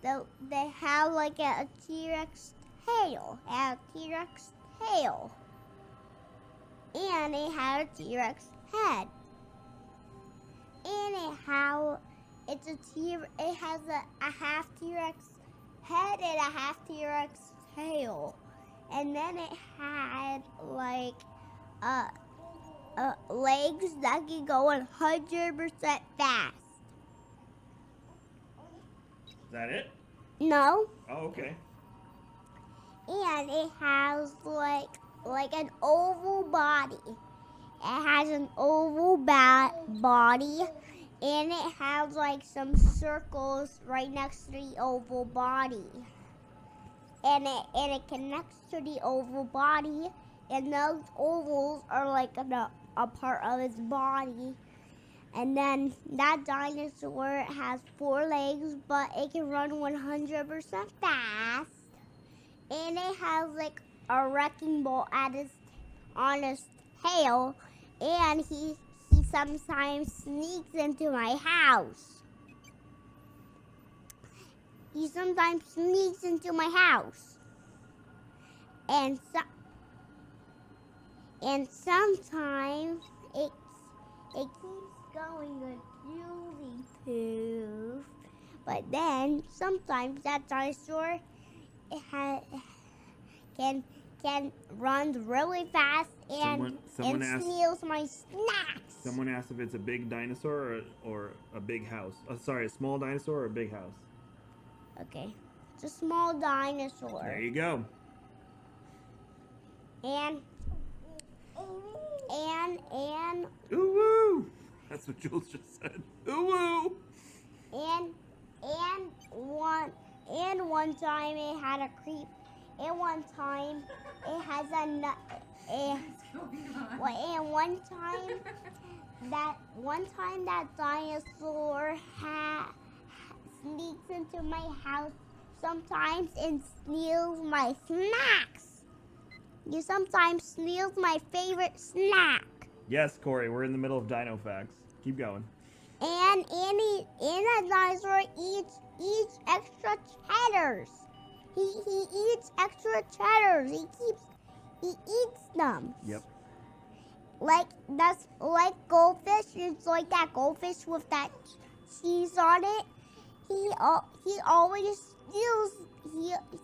they have like a T-Rex tail. It had a T-Rex tail, and it had a T-Rex head. And it has a half T-Rex head and a half T-Rex tail, and then it had like legs that can go 100% fast. Is that it? No. Oh, okay. And it has like an oval body. It has an oval body, and it has like some circles right next to the oval body. And it connects to the oval body, and those ovals are like a part of its body. And then that dinosaur has 4 legs, but it can run 100% fast. And it has like a wrecking ball on its tail. And he sometimes sneaks into my house. He sometimes sneaks into my house. And sometimes it keeps going a really poof. But then sometimes that dinosaur can run really fast and steals my snacks. Someone asked if it's a big dinosaur or a big house. Sorry, a small dinosaur or a big house? Okay, it's a small dinosaur. There you go. And ooh woo! That's what Jules just said. Ooh woo! And one time it had a creep. And one time it has and one time that dinosaur sneaks into my house sometimes and steals my snacks. You sometimes steals my favorite snack. Yes, Corey, we're in the middle of Dino Facts. Keep going. And that dinosaur eats extra cheddars. He eats extra cheddars. He eats them. Yep. That's like goldfish. It's like that goldfish with that cheese on it. He always steals.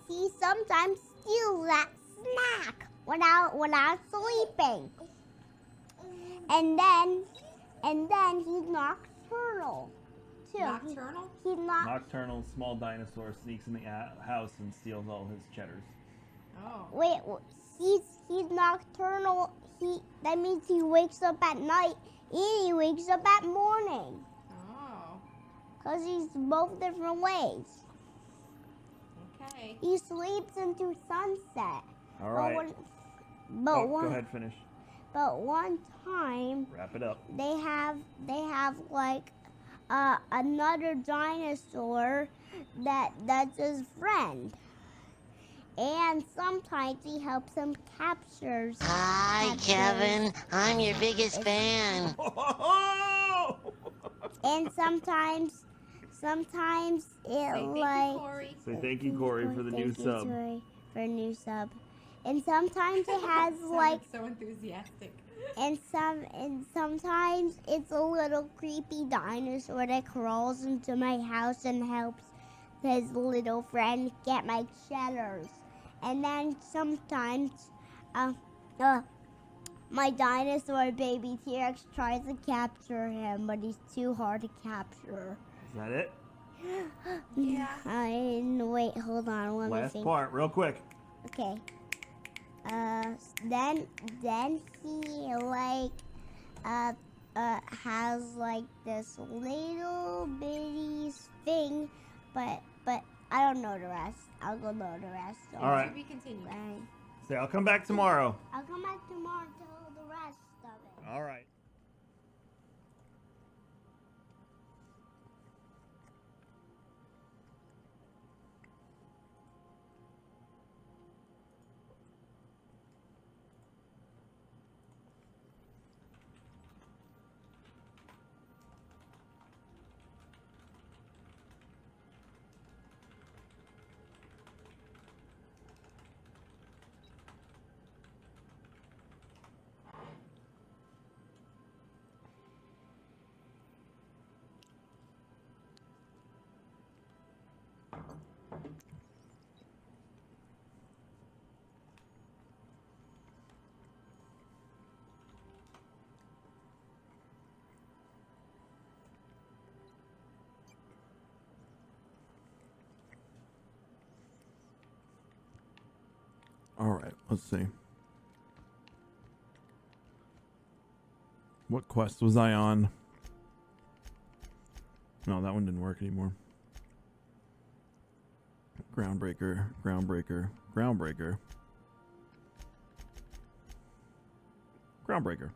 He sometimes steals that snack when I'm sleeping. And then he's nocturnal too. Nocturnal? He's Nocturnal small dinosaur sneaks in the house and steals all his cheddars. Oh. Wait, he's nocturnal. he wakes up at night and he wakes up at morning. Oh. Because he's both different ways. Okay. He sleeps into sunset. All right. Go ahead, finish. But one time, Wrap it up. they have like another dinosaur that's his friend. And sometimes he helps him capture. Hi, Kevin. I'm your biggest fan. And sometimes it like. Say thank you, Corey, for the new sub. Corey, for a new sub. And sometimes it has like. So enthusiastic. And sometimes it's a little creepy dinosaur that crawls into my house and helps his little friend get my cheddars. And then sometimes, my dinosaur baby T-Rex tries to capture him, but he's too hard to capture. Is that it? Yeah. Wait, hold on. Let me Last think. part, real quick. Okay. Then he like has like this little bitty thing, but I don't know the rest. I'll go know the rest. So All right. To be continued. Bye. Say I'll come back tomorrow. I'll come back tomorrow and tell the rest of it. All right. All right, let's see. What quest was I on? No, that one didn't work anymore. Groundbreaker, groundbreaker, groundbreaker. Groundbreaker.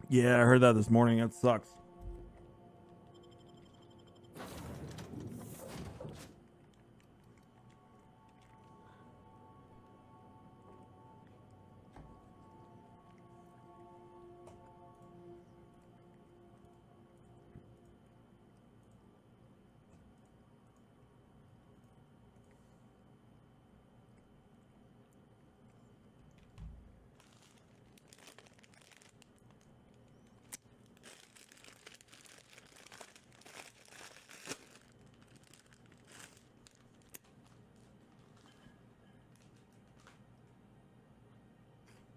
Yeah, I heard that this morning. That sucks.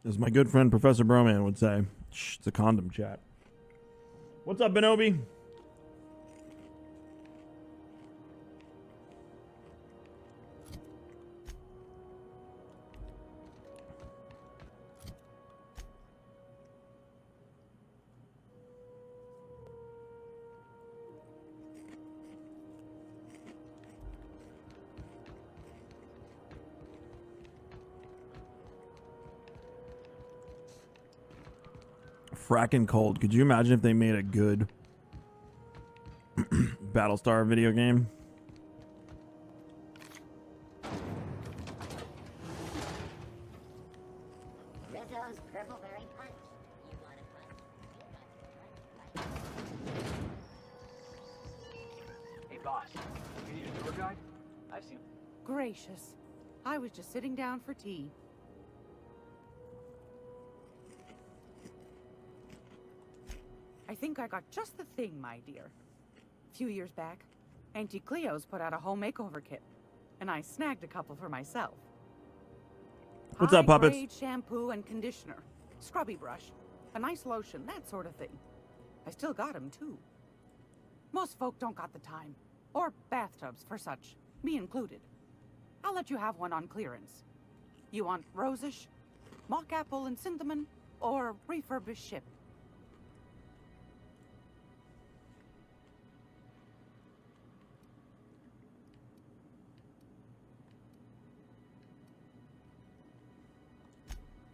As my good friend Professor Broman would say, shh, it's a condom chat. What's up, Benobi? Frackin' cold. Could you imagine if they made a good Battlestar video game? Rizzo's Purple Berry Punch. You want a punch? Hey, boss. You need a tour guide? I've seen. Gracious. I was just sitting down for tea. I think I got just the thing, my dear. few years back, Auntie Cleo's put out a home makeover kit, and I snagged a couple for myself. What's up, puppets? High-grade shampoo and conditioner, scrubby brush, a nice lotion, that sort of thing. I still got 'em too. Most folk don't got the time, or bathtubs for such, me included. I'll let you have one on clearance. You want rosish, mock apple and cinnamon, or refurbished ship?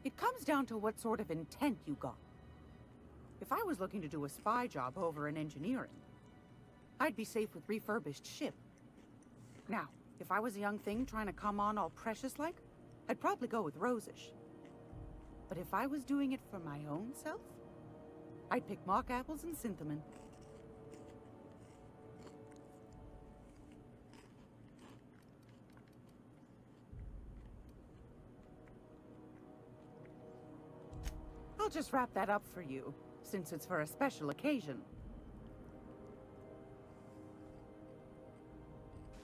It comes down to what sort of intent you got. If I was looking to do a spy job over in engineering, I'd be safe with refurbished ship. Now, if I was a young thing trying to come on all precious-like, I'd probably go with rosish. But if I was doing it for my own self, I'd pick mock apples and cinnamon. I'll just wrap that up for you, since it's for a special occasion.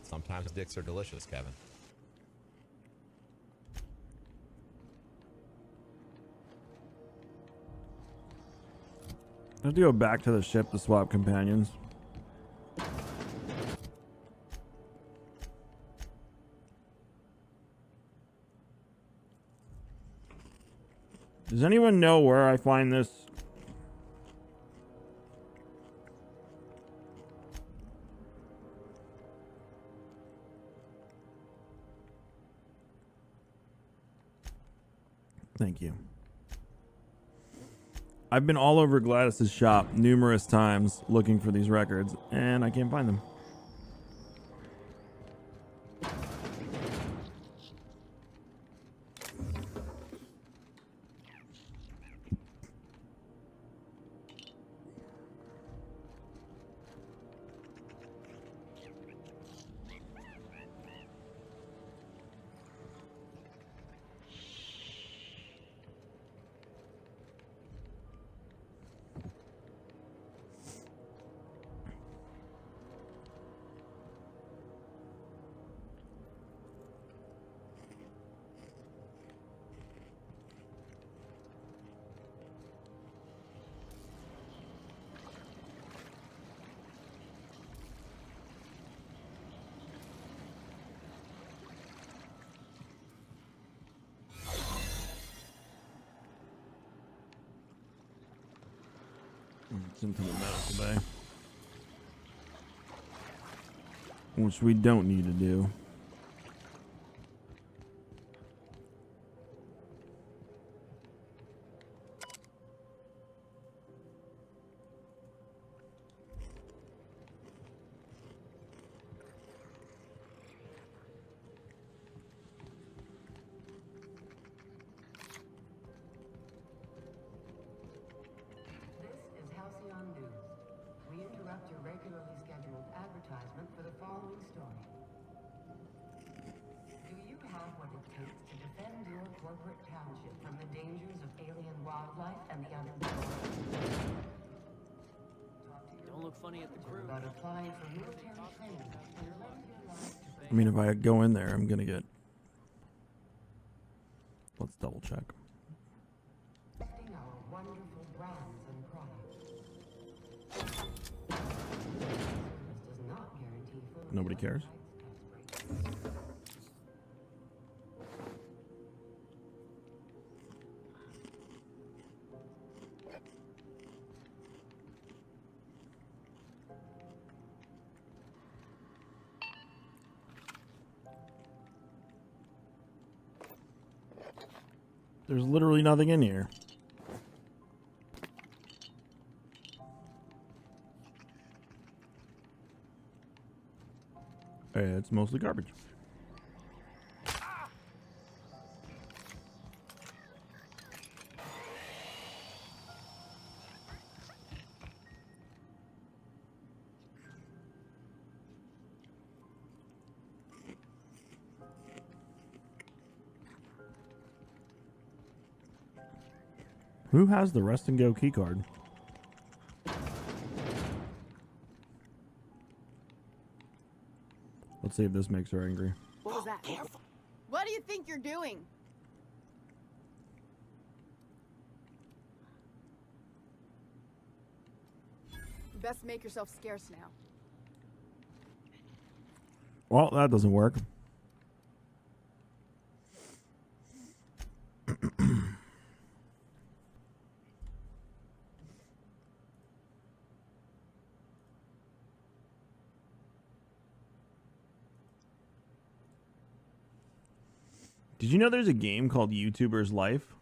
Sometimes dicks are delicious, Kevin. I have to go back to the ship to swap companions. Does anyone know where I find this? Thank you. I've been all over Gladys's shop numerous times looking for these records, and I can't find them. It's into the medical bay, which we don't need to do. I mean, if I go in there, I'm gonna get. Let's double check. Nobody cares. There's literally nothing in here. It's mostly garbage. Who has the rest and go keycard? Let's see if this makes her angry. What was that? Careful. What do you think you're doing? You best make yourself scarce now. Well, that doesn't work. Did you know there's a game called YouTuber's Life?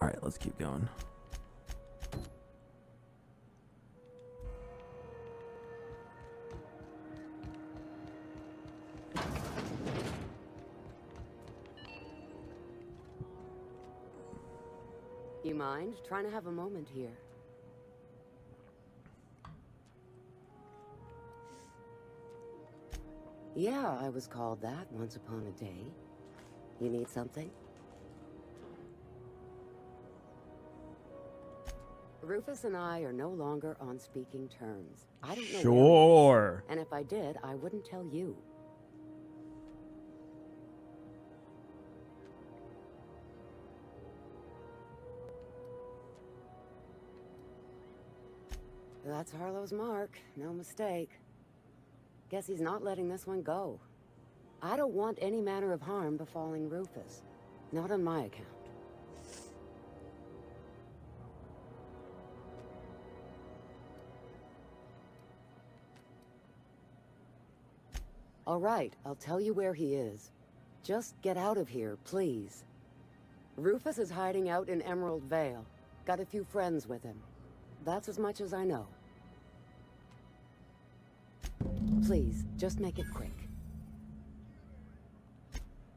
All right, let's keep going. You mind? Trying to have a moment here. Yeah, I was called that once upon a day. You need something? Rufus and I are no longer on speaking terms. I don't know. Sure. And if I did, I wouldn't tell you. That's Harlow's mark. No mistake. Guess he's not letting this one go. I don't want any manner of harm befalling Rufus. Not on my account. All right, I'll tell you where he is. Just get out of here, please. Rufus is hiding out in Emerald Vale. Got a few friends with him. That's as much as I know. Please, just make it quick.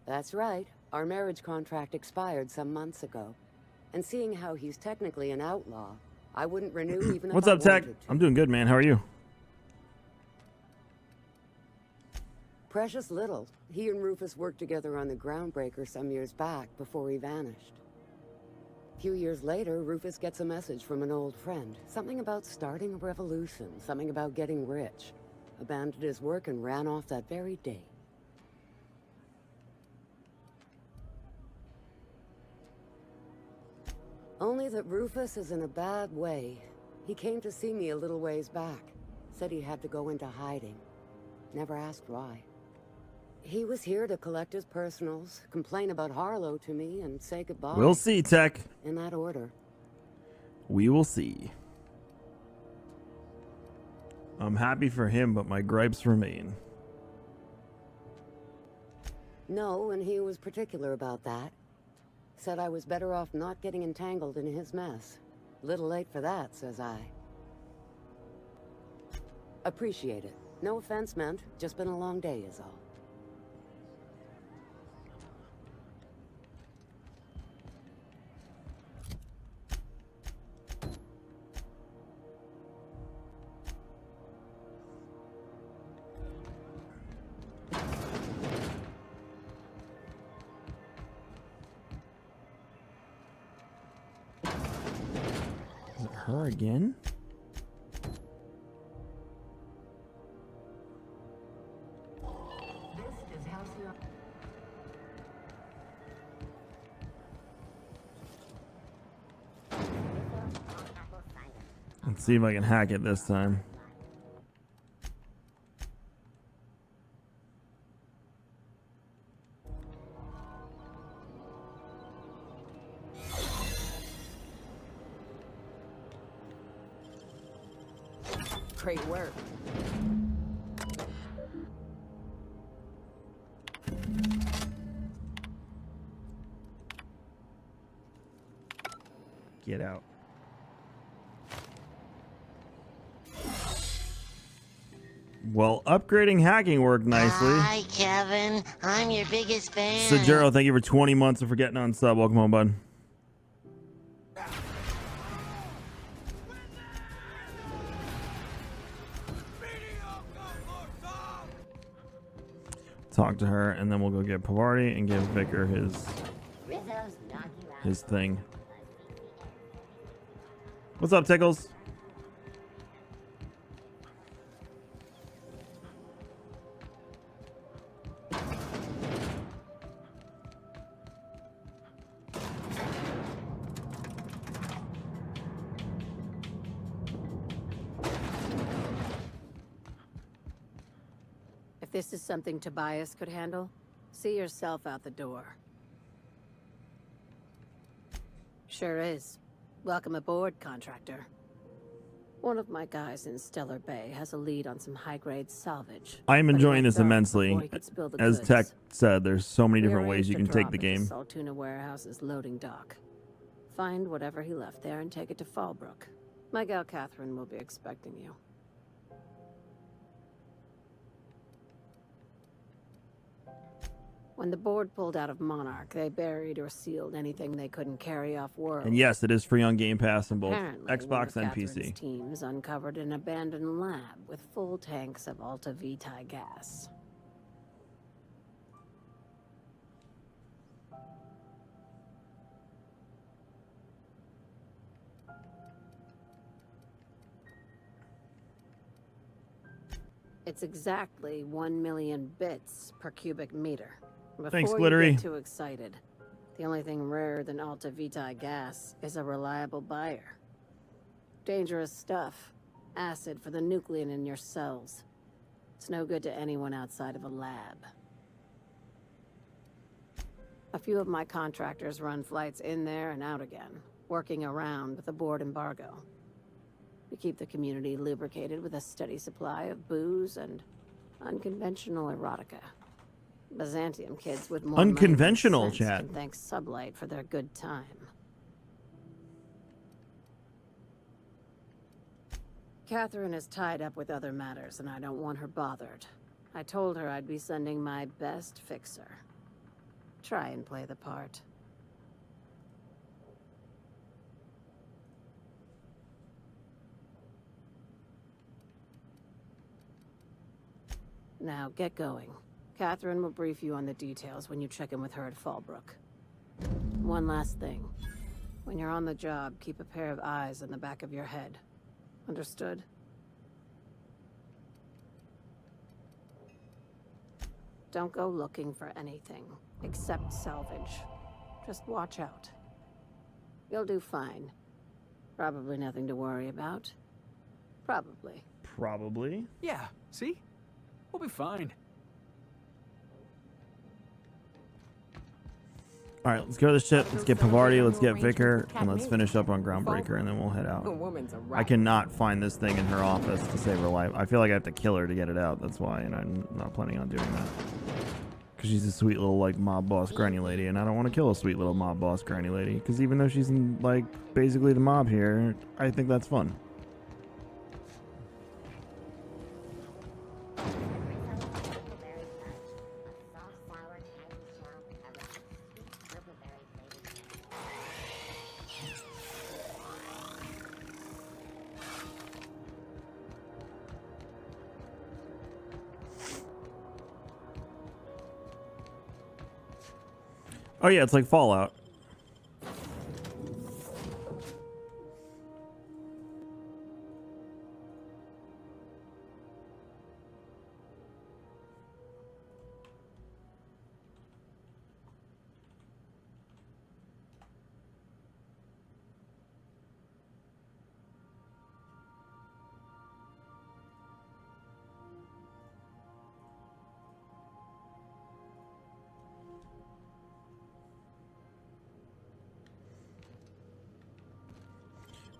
That's right. Our marriage contract expired some months ago. And seeing how he's technically an outlaw, I wouldn't renew even if What's I up, Tech? wanted to. I'm doing good, man. How are you? Precious little. He and Rufus worked together on the Groundbreaker some years back before he vanished. A few years later, Rufus gets a message from an old friend. Something about starting a revolution, something about getting rich. Abandoned his work and ran off that very day. Only that Rufus is in a bad way. He came to see me a little ways back. Said he had to go into hiding. Never asked why. He was here to collect his personals, complain about Harlow to me, and say goodbye. We'll see, Tech. In that order. We will see. I'm happy for him, but my gripes remain. No, and he was particular about that. Said I was better off not getting entangled in his mess. Little late for that, says I. Appreciate it. No offense meant. Just been a long day is all. Her again? Let's see if I can hack it this time. Great work. Get out. Well, upgrading hacking worked nicely. Hi, Kevin. I'm your biggest fan. Sajero, thank you for 20 months and for getting on sub. Welcome home, bud. talk to her, and then we'll go get Pavarti and give Vicar his thing. What's up, Tickles? If this is something Tobias could handle, see yourself out the door. Sure is. Welcome aboard, contractor. One of my guys in Stellar Bay has a lead on some high-grade salvage. I am but he enjoying went this dark immensely. before he could spill the As goods. Tech said, there's so many We different ways arranged you a can take drop the at game. Saltuna Warehouse's loading dock. Find whatever he left there and take it to Fallbrook. My gal Catherine will be expecting you. When the board pulled out of Monarch, they buried or sealed anything they couldn't carry off world. And yes, it is free on Game Pass in both Apparently, one Xbox of and Catherine's PC. teams uncovered an abandoned lab with full tanks of Alta Vitae gas. It's exactly 1 million bits per cubic meter. Before Thanks, you Glittery. get too excited, the only thing rarer than Alta Vitae gas is a reliable buyer. Dangerous stuff. Acid for the nuclein in your cells. It's no good to anyone outside of a lab. A few of my contractors run flights in there and out again, working around with the board embargo. We keep the community lubricated with a steady supply of booze and unconventional erotica. Byzantium kids with more Unconventional, money than sense chat. can thank Sublight for their good time. Catherine is tied up with other matters, and I don't want her bothered. I told her I'd be sending my best fixer. Try and play the part. Now, get going. Catherine will brief you on the details when you check in with her at Fallbrook. One last thing. When you're on the job, keep a pair of eyes in the back of your head. Understood? Don't go looking for anything, except salvage. Just watch out. You'll do fine. Probably nothing to worry about. Probably. Probably. Yeah, see? We'll be fine. All right, let's go to the ship. Let's get Pavarti. Let's get Vicar, and let's finish up on Groundbreaker, and then we'll head out. I cannot find this thing in her office to save her life. I feel like I have to kill her to get it out. That's why, and I'm not planning on doing that. Because she's a sweet little, like, mob boss granny lady, and I don't want to kill a sweet little mob boss granny lady. Because even though she's, in, like, basically the mob here, I think that's fun. Oh yeah, it's like Fallout.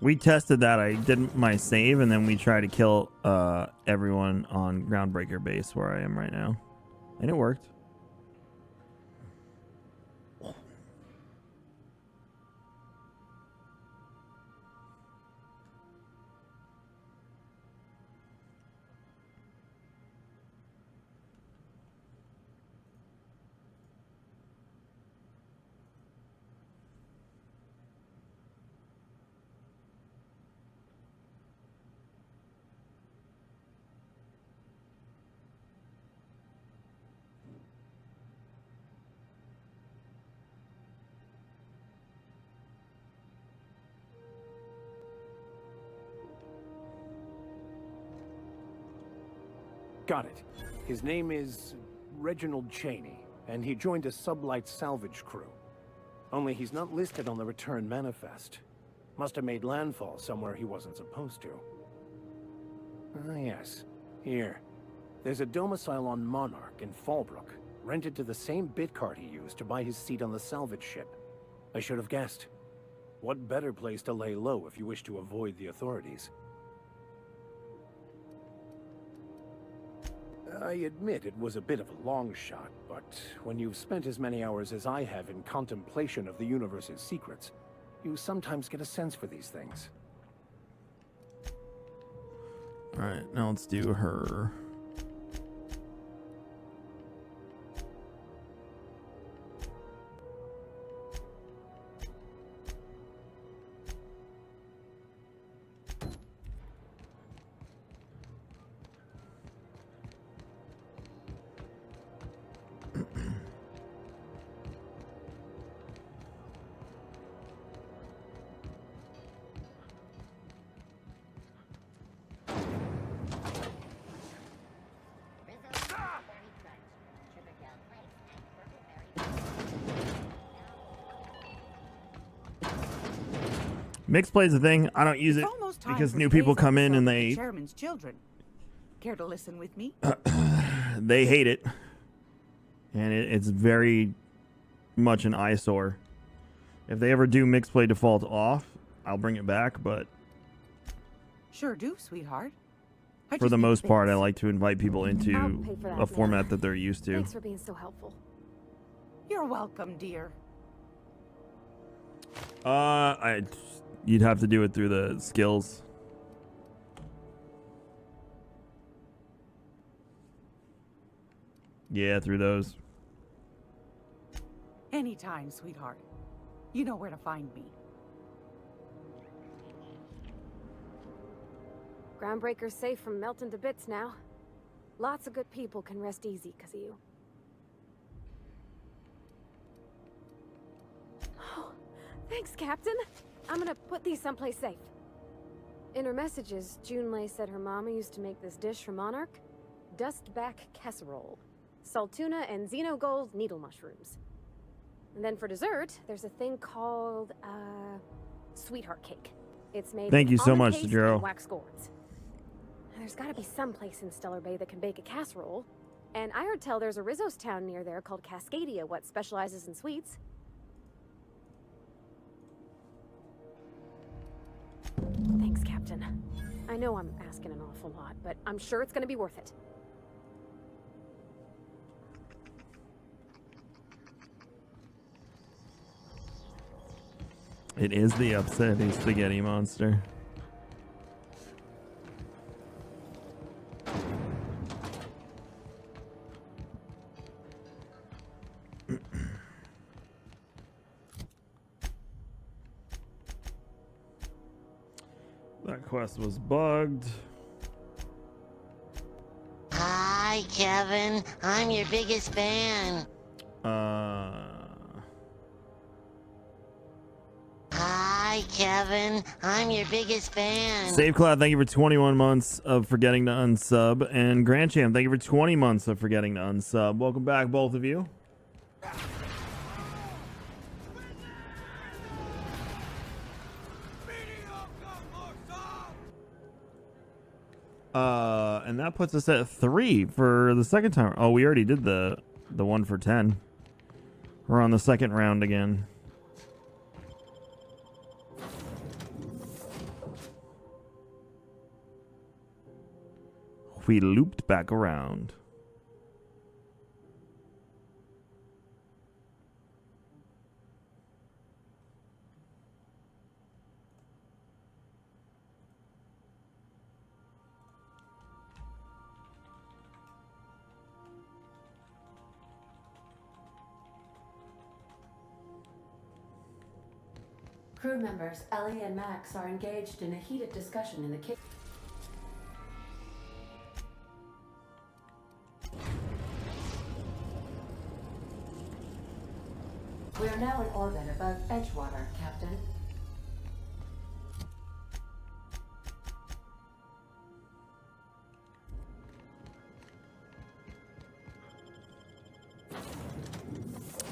We tested that. I did my save, and then we tried to kill everyone on Groundbreaker base where I am right now. And it worked. Got it. His name is Reginald Cheney, and he joined a sublight salvage crew. Only he's not listed on the return manifest. Must have made landfall somewhere he wasn't supposed to. Ah, yes. Here. There's a domicile on Monarch in Fallbrook, rented to the same bit card he used to buy his seat on the salvage ship. I should have guessed. What better place to lay low if you wish to avoid the authorities? I admit it was a bit of a long shot, but when you've spent as many hours as I have in contemplation of the universe's secrets, you sometimes get a sense for these things. Alright, now let's do her. Mixed play's a thing. I don't use it because new people come in and they Chairman's children. Care to listen with me? they hate it, and it's very much an eyesore. If they ever do mixed play default off, I'll bring it back. But sure do, sweetheart. For the most part, I like to invite people into a format that they're used to. Thanks for being so helpful. You're welcome, dear. You'd have to do it through the skills. Yeah, through those. Anytime, sweetheart. You know where to find me. Groundbreaker's safe from melting to bits now. Lots of good people can rest easy because of you. Oh, thanks, Captain. I'm gonna put these someplace safe. In her messages, Junlei said her mama used to make this dish for Monarch. Dustback casserole. Salt tuna and xenogold needle mushrooms. And then for dessert, there's a thing called, sweetheart cake. It's made Thank with you so almond much, paste Jero. and wax gourds. There's gotta be some place in Stellar Bay that can bake a casserole. And I heard tell there's a Rizzo's town near there called Cascadia, what specializes in sweets. Thanks, Captain. I know I'm asking an awful lot, but I'm sure it's gonna be worth it. It is the upsetting spaghetti monster. That quest was bugged. Hi, Kevin. I'm your biggest fan. Hi, Kevin. I'm your biggest fan. Save Cloud, thank you for 21 months of forgetting to unsub. And Grand Champ, thank you for 20 months of forgetting to unsub. Welcome back, both of you. And that puts us at 3 for the second time. Oh, we already did the one for 10. We're on the second round again. We looped back around. Crew members Ellie and Max are engaged in a heated discussion in the kitchen. We are now in orbit above Edgewater, Captain.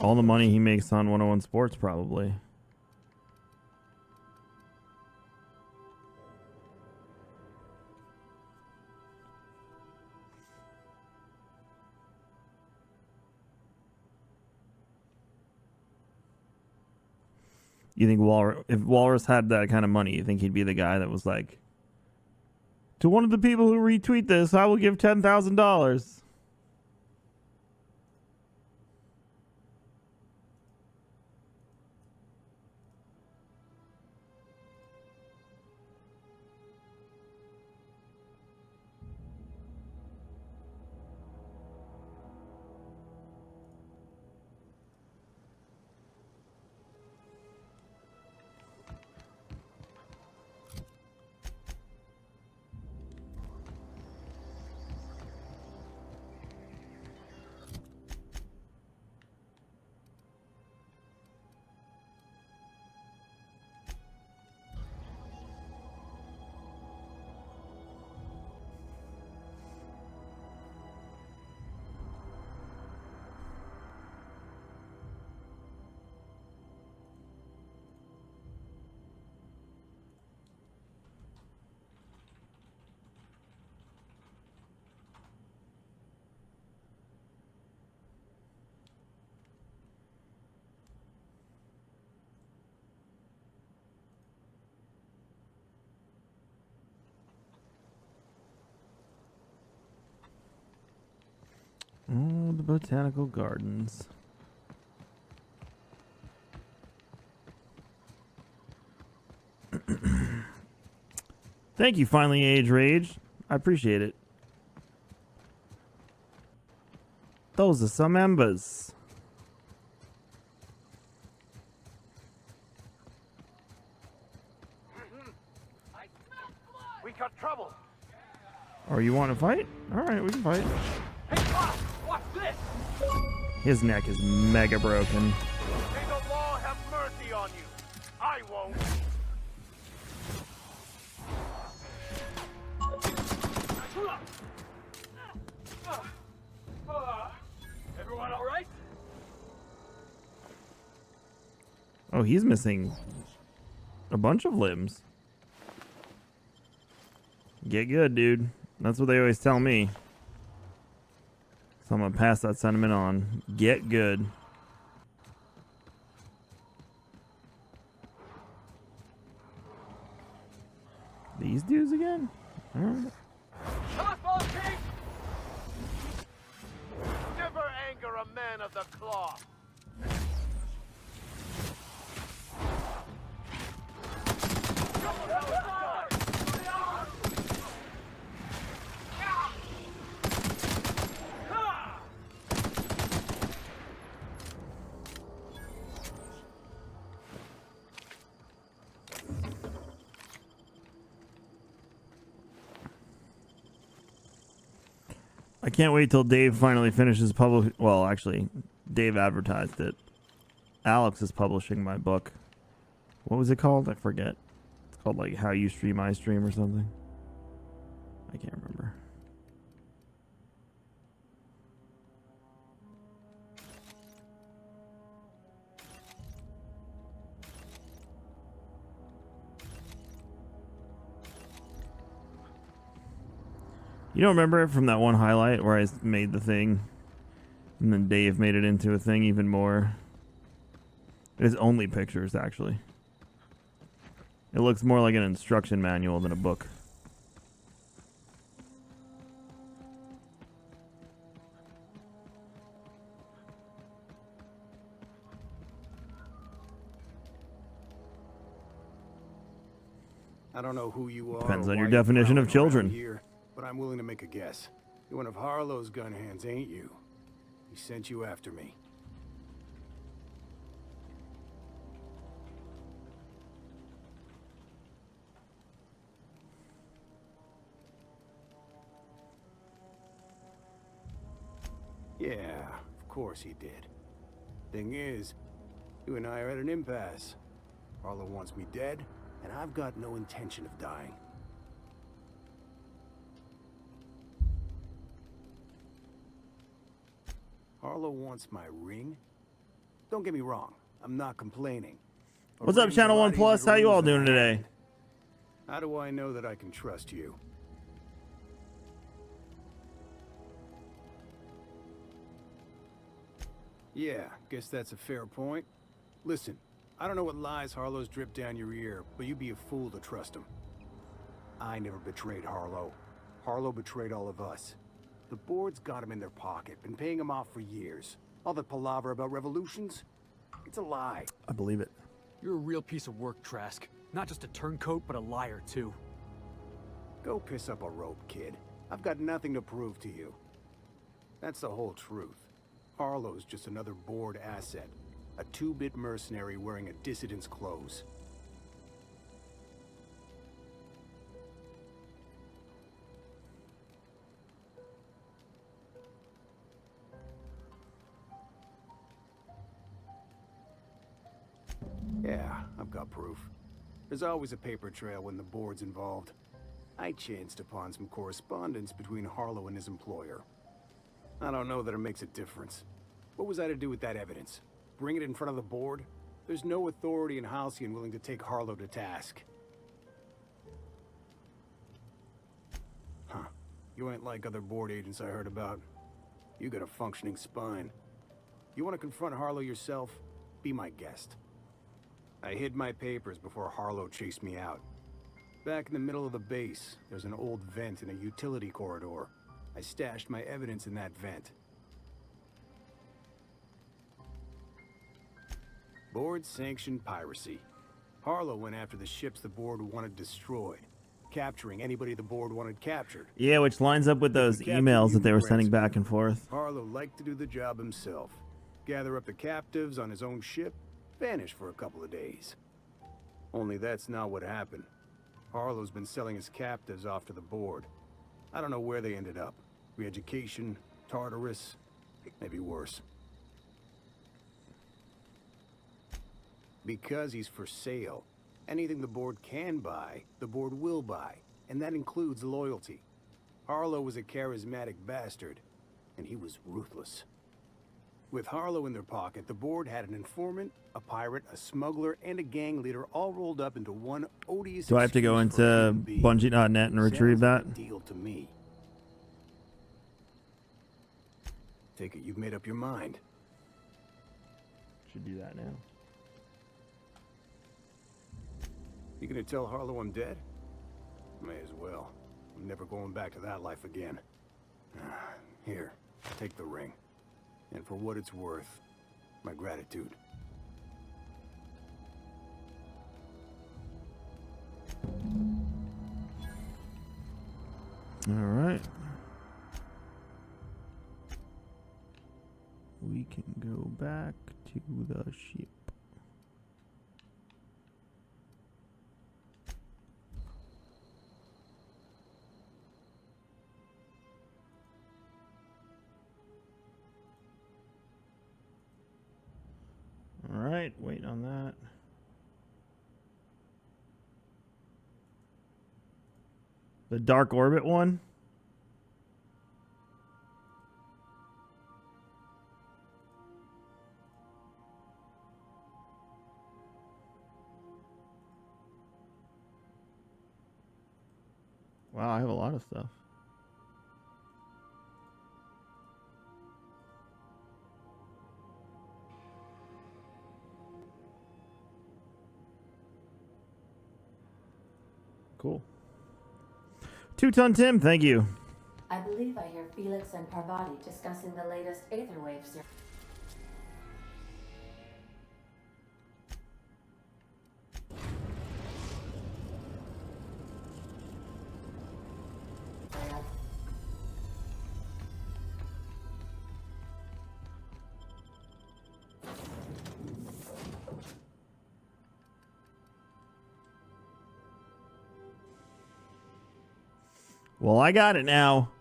All the money he makes on 101 Sports, probably. You think if Walrus had that kind of money, you think he'd be the guy that was like, to one of the people who retweet this, I will give $10,000. Oh, the botanical gardens. Thank you, Finally Age Rage. I appreciate it. Those are some embers. We got trouble. Oh, you want to fight? All right, we can fight. Hey, boss, watch this. His neck is mega broken. May the law have mercy on you. I won't. Everyone all right? Oh, he's missing a bunch of limbs. Get good, dude. That's what they always tell me. So I'm gonna pass that sentiment on. Get good. These dudes again? All right. Never anger a man of the cloth. I can't wait till Dave finally finishes well, actually, Dave advertised it. Alex is publishing my book. What was it called? I forget. It's called like How You Stream I Stream or something. I can't remember. You don't remember it from that one highlight where I made the thing and then Dave made it into a thing even more? It is only pictures, actually. It looks more like an instruction manual than a book. I don't know who you are. Depends or on your why you're definition of prowling children. around here, but I'm willing to make a guess. You're one of Harlow's gun hands, ain't you? He sent you after me. Yeah, of course he did. Thing is, you and I are at an impasse. Harlow wants me dead, and I've got no intention of dying. Harlow wants my ring, Don't get me wrong. I'm not complaining. But What's up, Ring's a Channel lot 1 Plus? easier to How you all lose than doing a today? hand. How do I know that I can trust you? Yeah, guess that's a fair point. Listen, I don't know what lies Harlow's dripped down your ear, but you'd be a fool to trust him. I never betrayed Harlow. Harlow betrayed all of us. The board's got him in their pocket, been paying him off for years. All that palaver about revolutions? It's a lie. I believe it. You're a real piece of work, Trask. Not just a turncoat, but a liar, too. Go piss up a rope, kid. I've got nothing to prove to you. That's the whole truth. Harlow's just another board asset. A two-bit mercenary wearing a dissident's clothes. Yeah, I've got proof. There's always a paper trail when the board's involved. I chanced upon some correspondence between Harlow and his employer. I don't know that it makes a difference. What was I to do with that evidence? Bring it in front of the board? There's no authority in Halcyon willing to take Harlow to task. Huh. You ain't like other board agents I heard about. You got a functioning spine. You want to confront Harlow yourself? Be my guest. I hid my papers before Harlow chased me out. Back in the middle of the base, there's an old vent in a utility corridor. I stashed my evidence in that vent. Board-sanctioned piracy. Harlow went after the ships the board wanted destroyed, capturing anybody the board wanted captured. Yeah, which lines up with those emails that they were sending back and forth. Harlow liked to do the job himself. Gather up the captives on his own ship, vanish for a couple of days. Only that's not what happened. Harlow's been selling his captives off to the board. I don't know where they ended up. Re-education, Tartarus, maybe worse. Because he's for sale. Anything the board can buy, the board will buy. And that includes loyalty. Harlow was a charismatic bastard, and he was ruthless. With Harlow in their pocket, the board had an informant, a pirate, a smuggler, and a gang leader all rolled up into one odious. Do I have to go into Bungie.net and retrieve that? Deal to me. Take it you've made up your mind. Should do that now. You gonna tell Harlow I'm dead? May as well. I'm never going back to that life again. Here, take the ring. And for what it's worth, my gratitude. All right. We can go back to the ship. All right, wait on that. The Dark Orbit one? Wow, I have a lot of stuff. Cool. 2-Ton Tim, thank you. I believe I hear Felix and Parvati discussing the latest Aetherwave series. Well, I got it now.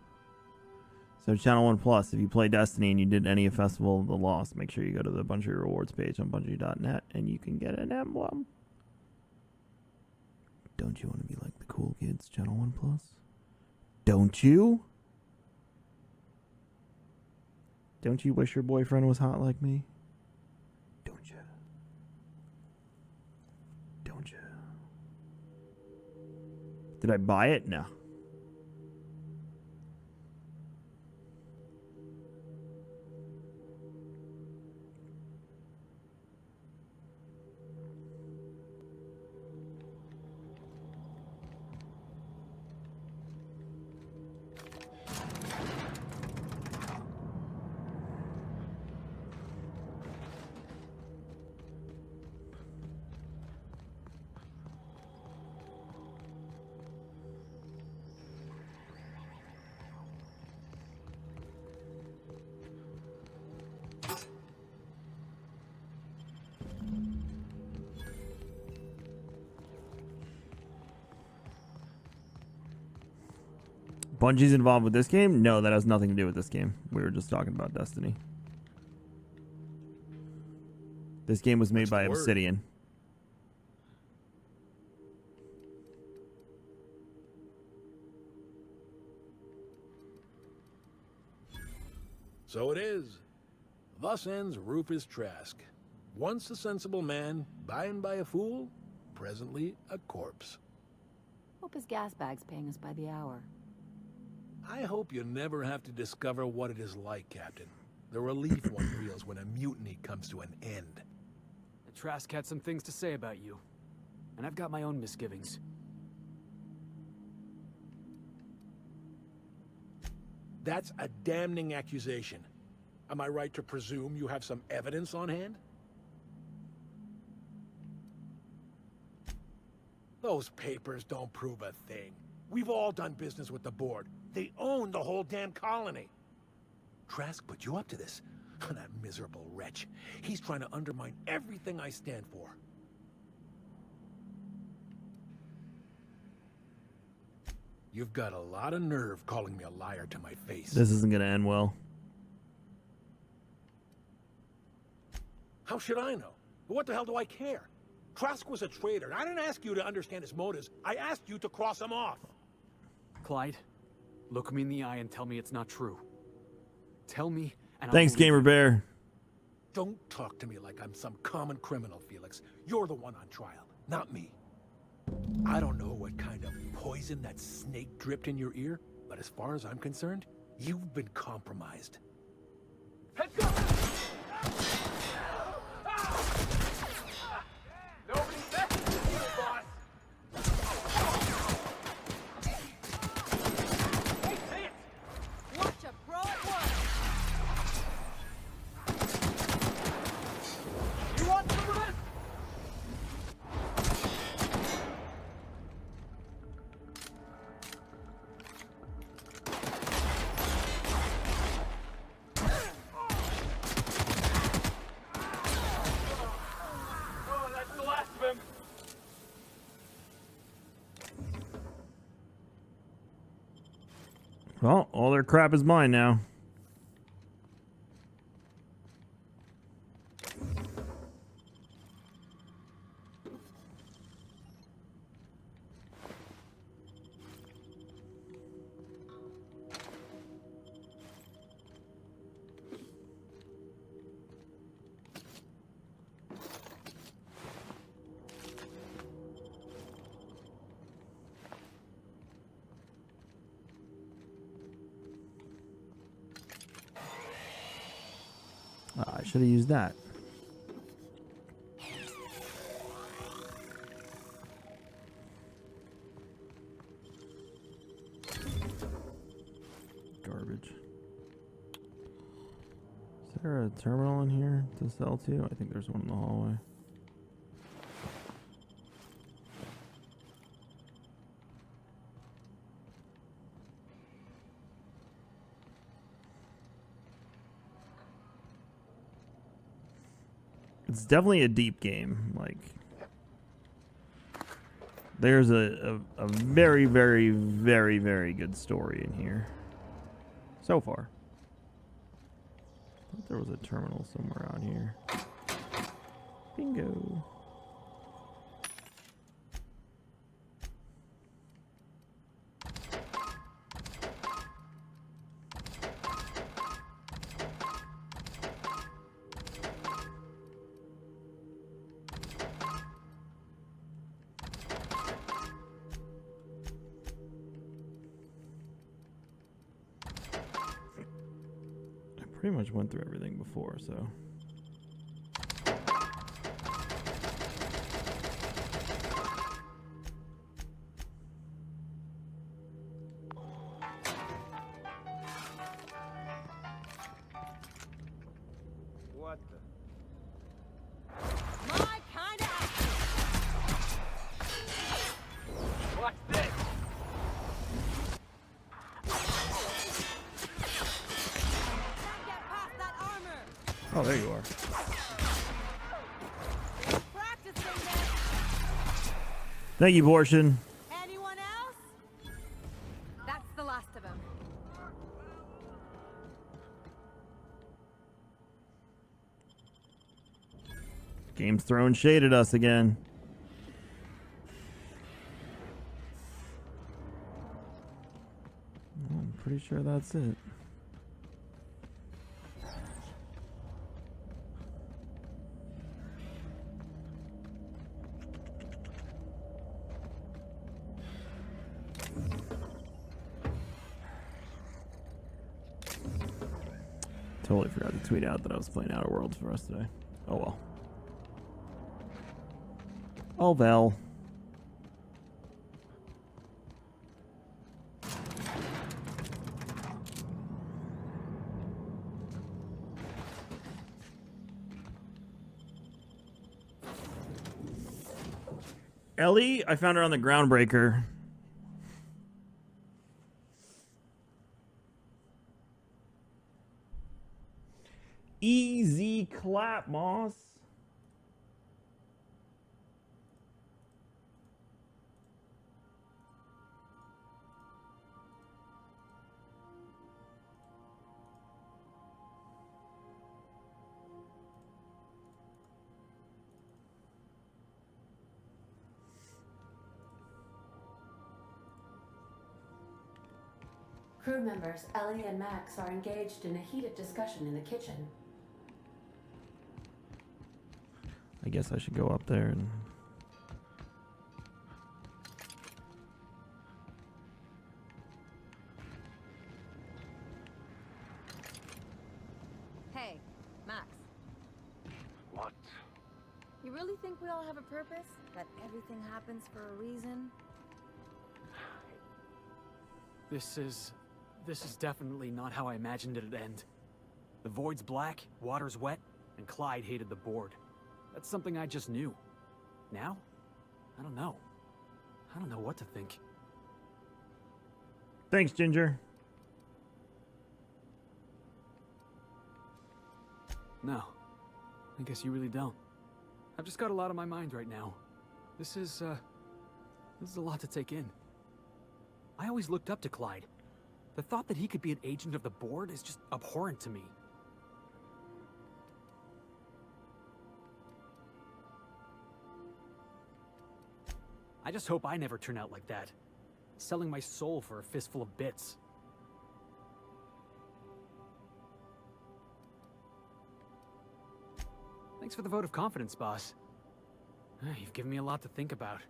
So Channel 1 Plus, if you play Destiny and you did any Festival of the Lost, make sure you go to the Bungie Rewards page on Bungie.net and you can get an emblem. Don't you want to be like the cool kids, Channel 1 Plus? Don't you? Don't you wish your boyfriend was hot like me? Don't you? Don't you? Did I buy it? No. Bungie's involved with this game? No, that has nothing to do with this game. We were just talking about Destiny. This game was made by Obsidian. So it is. Thus ends Rufus Trask. Once a sensible man, by and by a fool, presently a corpse. Hope his gas bag's paying us by the hour. I hope you never have to discover what it is like, Captain. The relief one feels when a mutiny comes to an end. The Trask had some things to say about you, and I've got my own misgivings. That's a damning accusation. Am I right to presume you have some evidence on hand? Those papers don't prove a thing. We've all done business with the board. They own the whole damn colony. Trask put you up to this. That miserable wretch. He's trying to undermine everything I stand for. You've got a lot of nerve calling me a liar to my face. This isn't going to end well. How should I know? What the hell do I care? Trask was a traitor. I didn't ask you to understand his motives. I asked you to cross him off. Clyde, look me in the eye and tell me it's not true. Tell me, and Thanks, Gamer Bear. Don't talk to me like I'm some common criminal, Felix. You're the one on trial, not me. I don't know what kind of poison that snake dripped in your ear, but as far as I'm concerned, you've been compromised. Heads up! Nobody's messing with you, boss! Hey, see it! Watch a pro at once! You want some of this? Oh, that's the last of him. Well, all their crap is mine now. I should have used that. Garbage. Is there a terminal in here to sell to? I think there's one in the hallway. It's definitely a deep game. Like, there's a very, very, very, very good story in here. So far. I thought there was a terminal somewhere out here. Bingo. pretty much went through everything before, so. What the? My kind of Watch this! Can't get past that armor. Oh, there you are. Practicing this. Thank you, Abortion. Anyone else? That's the last of them. Game's throwing shade at us again. I'm pretty sure that's it. Totally forgot to tweet out that I was playing Outer Worlds for us today. Oh well. Oh well. Ellie, I found her on the Groundbreaker. Easy clap, Moss. Crew members Ellie and Max are engaged in a heated discussion in the kitchen. I guess I should go up there and... Hey, Max. What? You really think we all have a purpose? That everything happens for a reason? This is definitely not how I imagined it'd end. The void's black, water's wet, and Clyde hated the board. That's something I just knew. Now? I don't know. I don't know what to think. Thanks, Ginger. No. I guess you really don't. I've just got a lot on my mind right now. This is a lot to take in. I always looked up to Clyde. The thought that he could be an agent of the board is just abhorrent to me. I just hope I never turn out like that. Selling my soul for a fistful of bits. Thanks for the vote of confidence, boss. You've given me a lot to think about.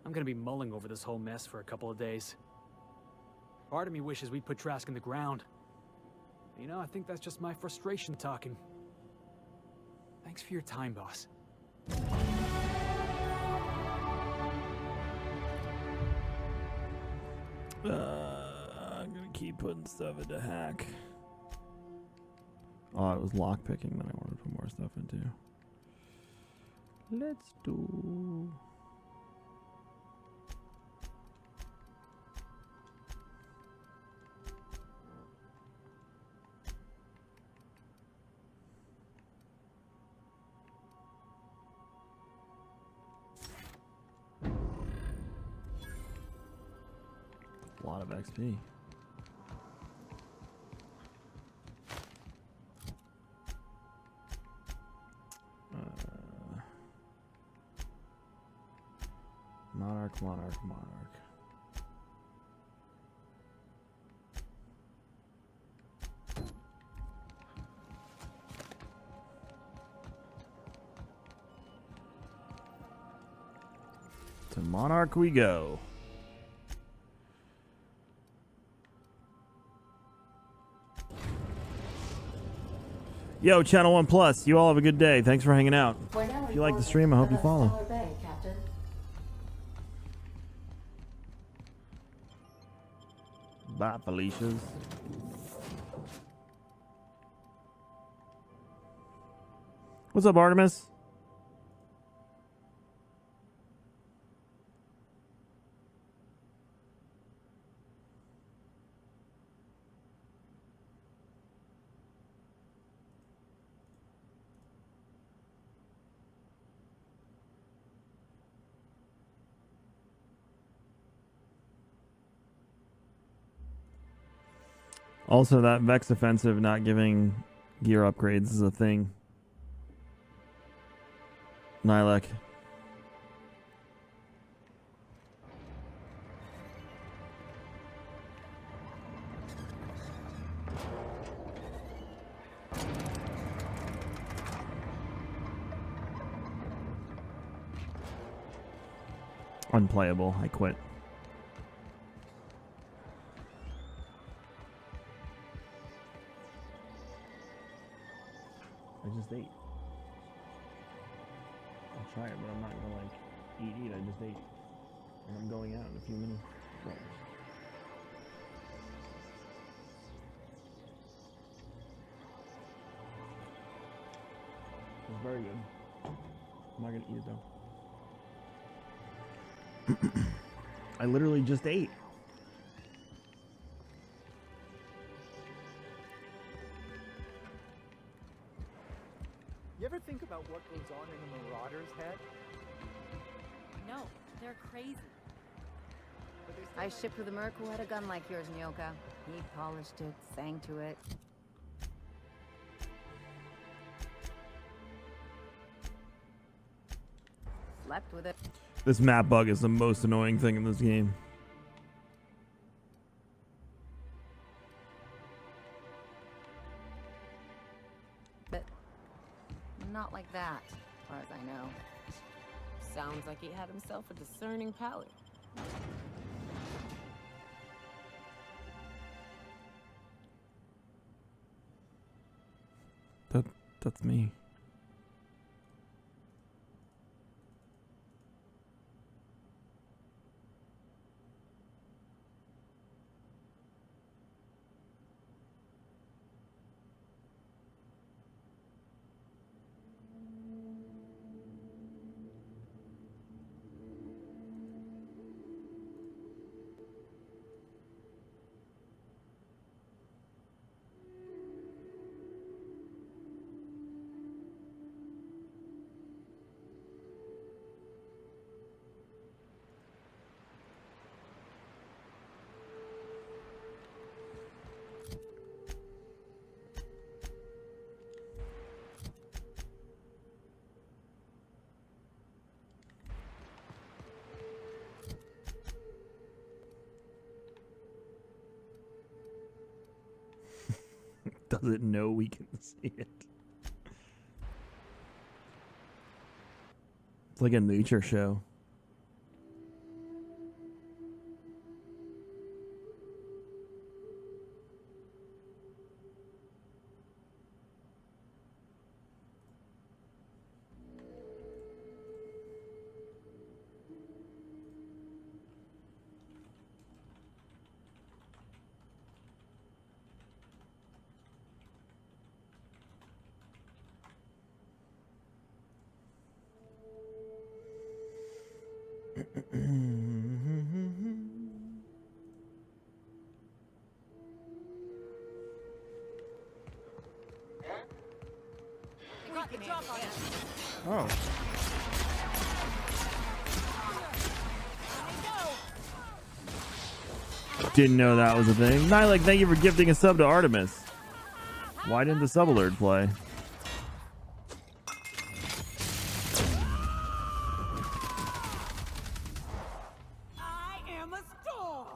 I'm gonna be mulling over this whole mess for a couple of days. Part of me wishes we'd put Trask in the ground. You know, I think that's just my frustration talking. Thanks for your time, boss. I'm gonna keep putting stuff into hack. Oh, it was lockpicking that I wanted to put more stuff into. Let's do... A lot of XP. Monarch. To Monarch we go. Yo, Channel 1 Plus, you all have a good day. Thanks for hanging out. We're now If you like the informed stream, I hope you of a follow. Stellar Bay, Captain. Bye, Felicia's. What's up, Artemis? Also, that Vex offensive not giving gear upgrades is a thing. Nilek. Unplayable. I quit. I just ate. I'll try it, but I'm not gonna like eat. I just ate. And I'm going out in a few minutes. Right. It's very good. I'm not gonna eat it though. I literally just ate. You ever think about what goes on in a marauder's head? No, they're crazy. I shipped with a merc who had a gun like yours, Nyoka. He polished it, sang to it. Slept with it. This map bug is the most annoying thing in this game. But not like that, as far as I know. Sounds like he had himself a discerning palate. That's me. Does it know we can see it? It's like a nature show. They got the drop on us. Oh. Didn't know that was a thing. Nilek, thank you for gifting a sub to Artemis. Why didn't the sub alert play? I am a storm.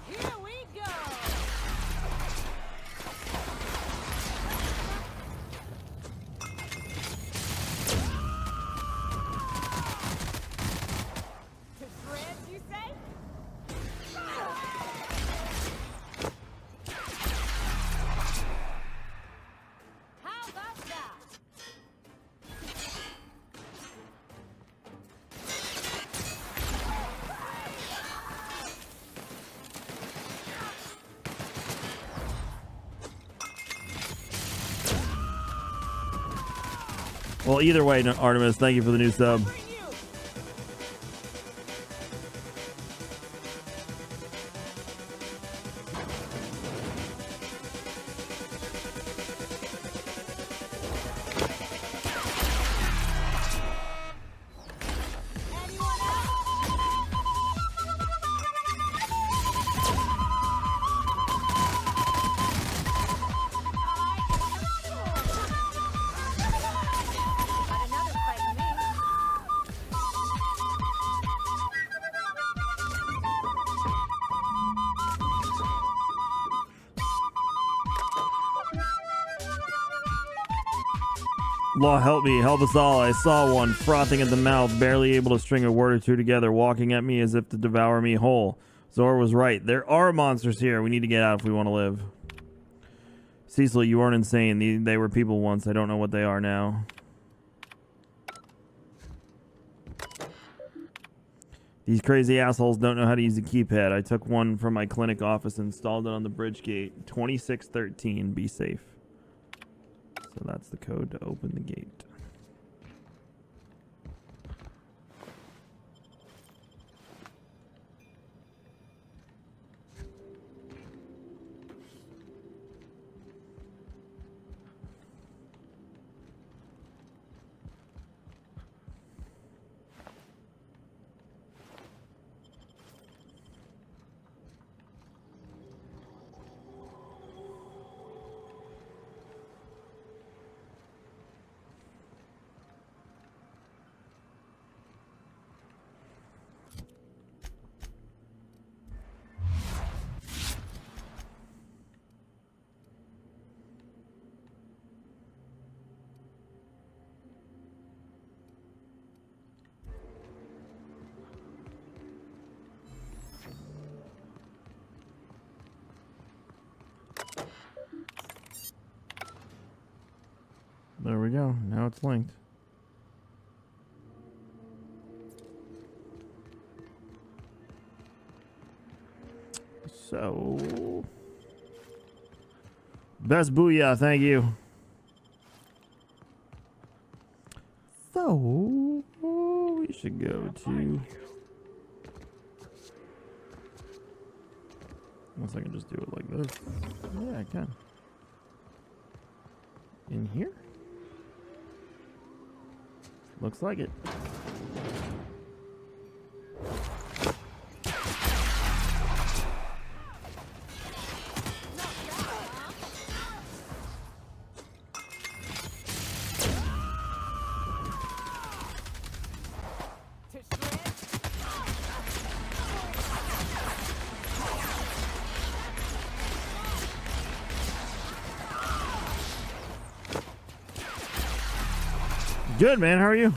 Here we go. To shreds, you say? Well, either way, Artemis, thank you for the new sub. Law, help me, help us all. I saw one, frothing at the mouth, barely able to string a word or two together, walking at me as if to devour me whole. Zora was right. There are monsters here. We need to get out if we want to live. Cecil, you aren't insane. They were people once. I don't know what they are now. These crazy assholes don't know how to use a keypad. I took one from my clinic office and installed it on the bridge gate. 2613. Be safe. So that's the code to open the gate. There we go. Now it's linked. So, best booyah, thank you. So, we should go to... Unless I can just do it like this. Yeah, I can. In here? Looks like it. Good, man. How are you?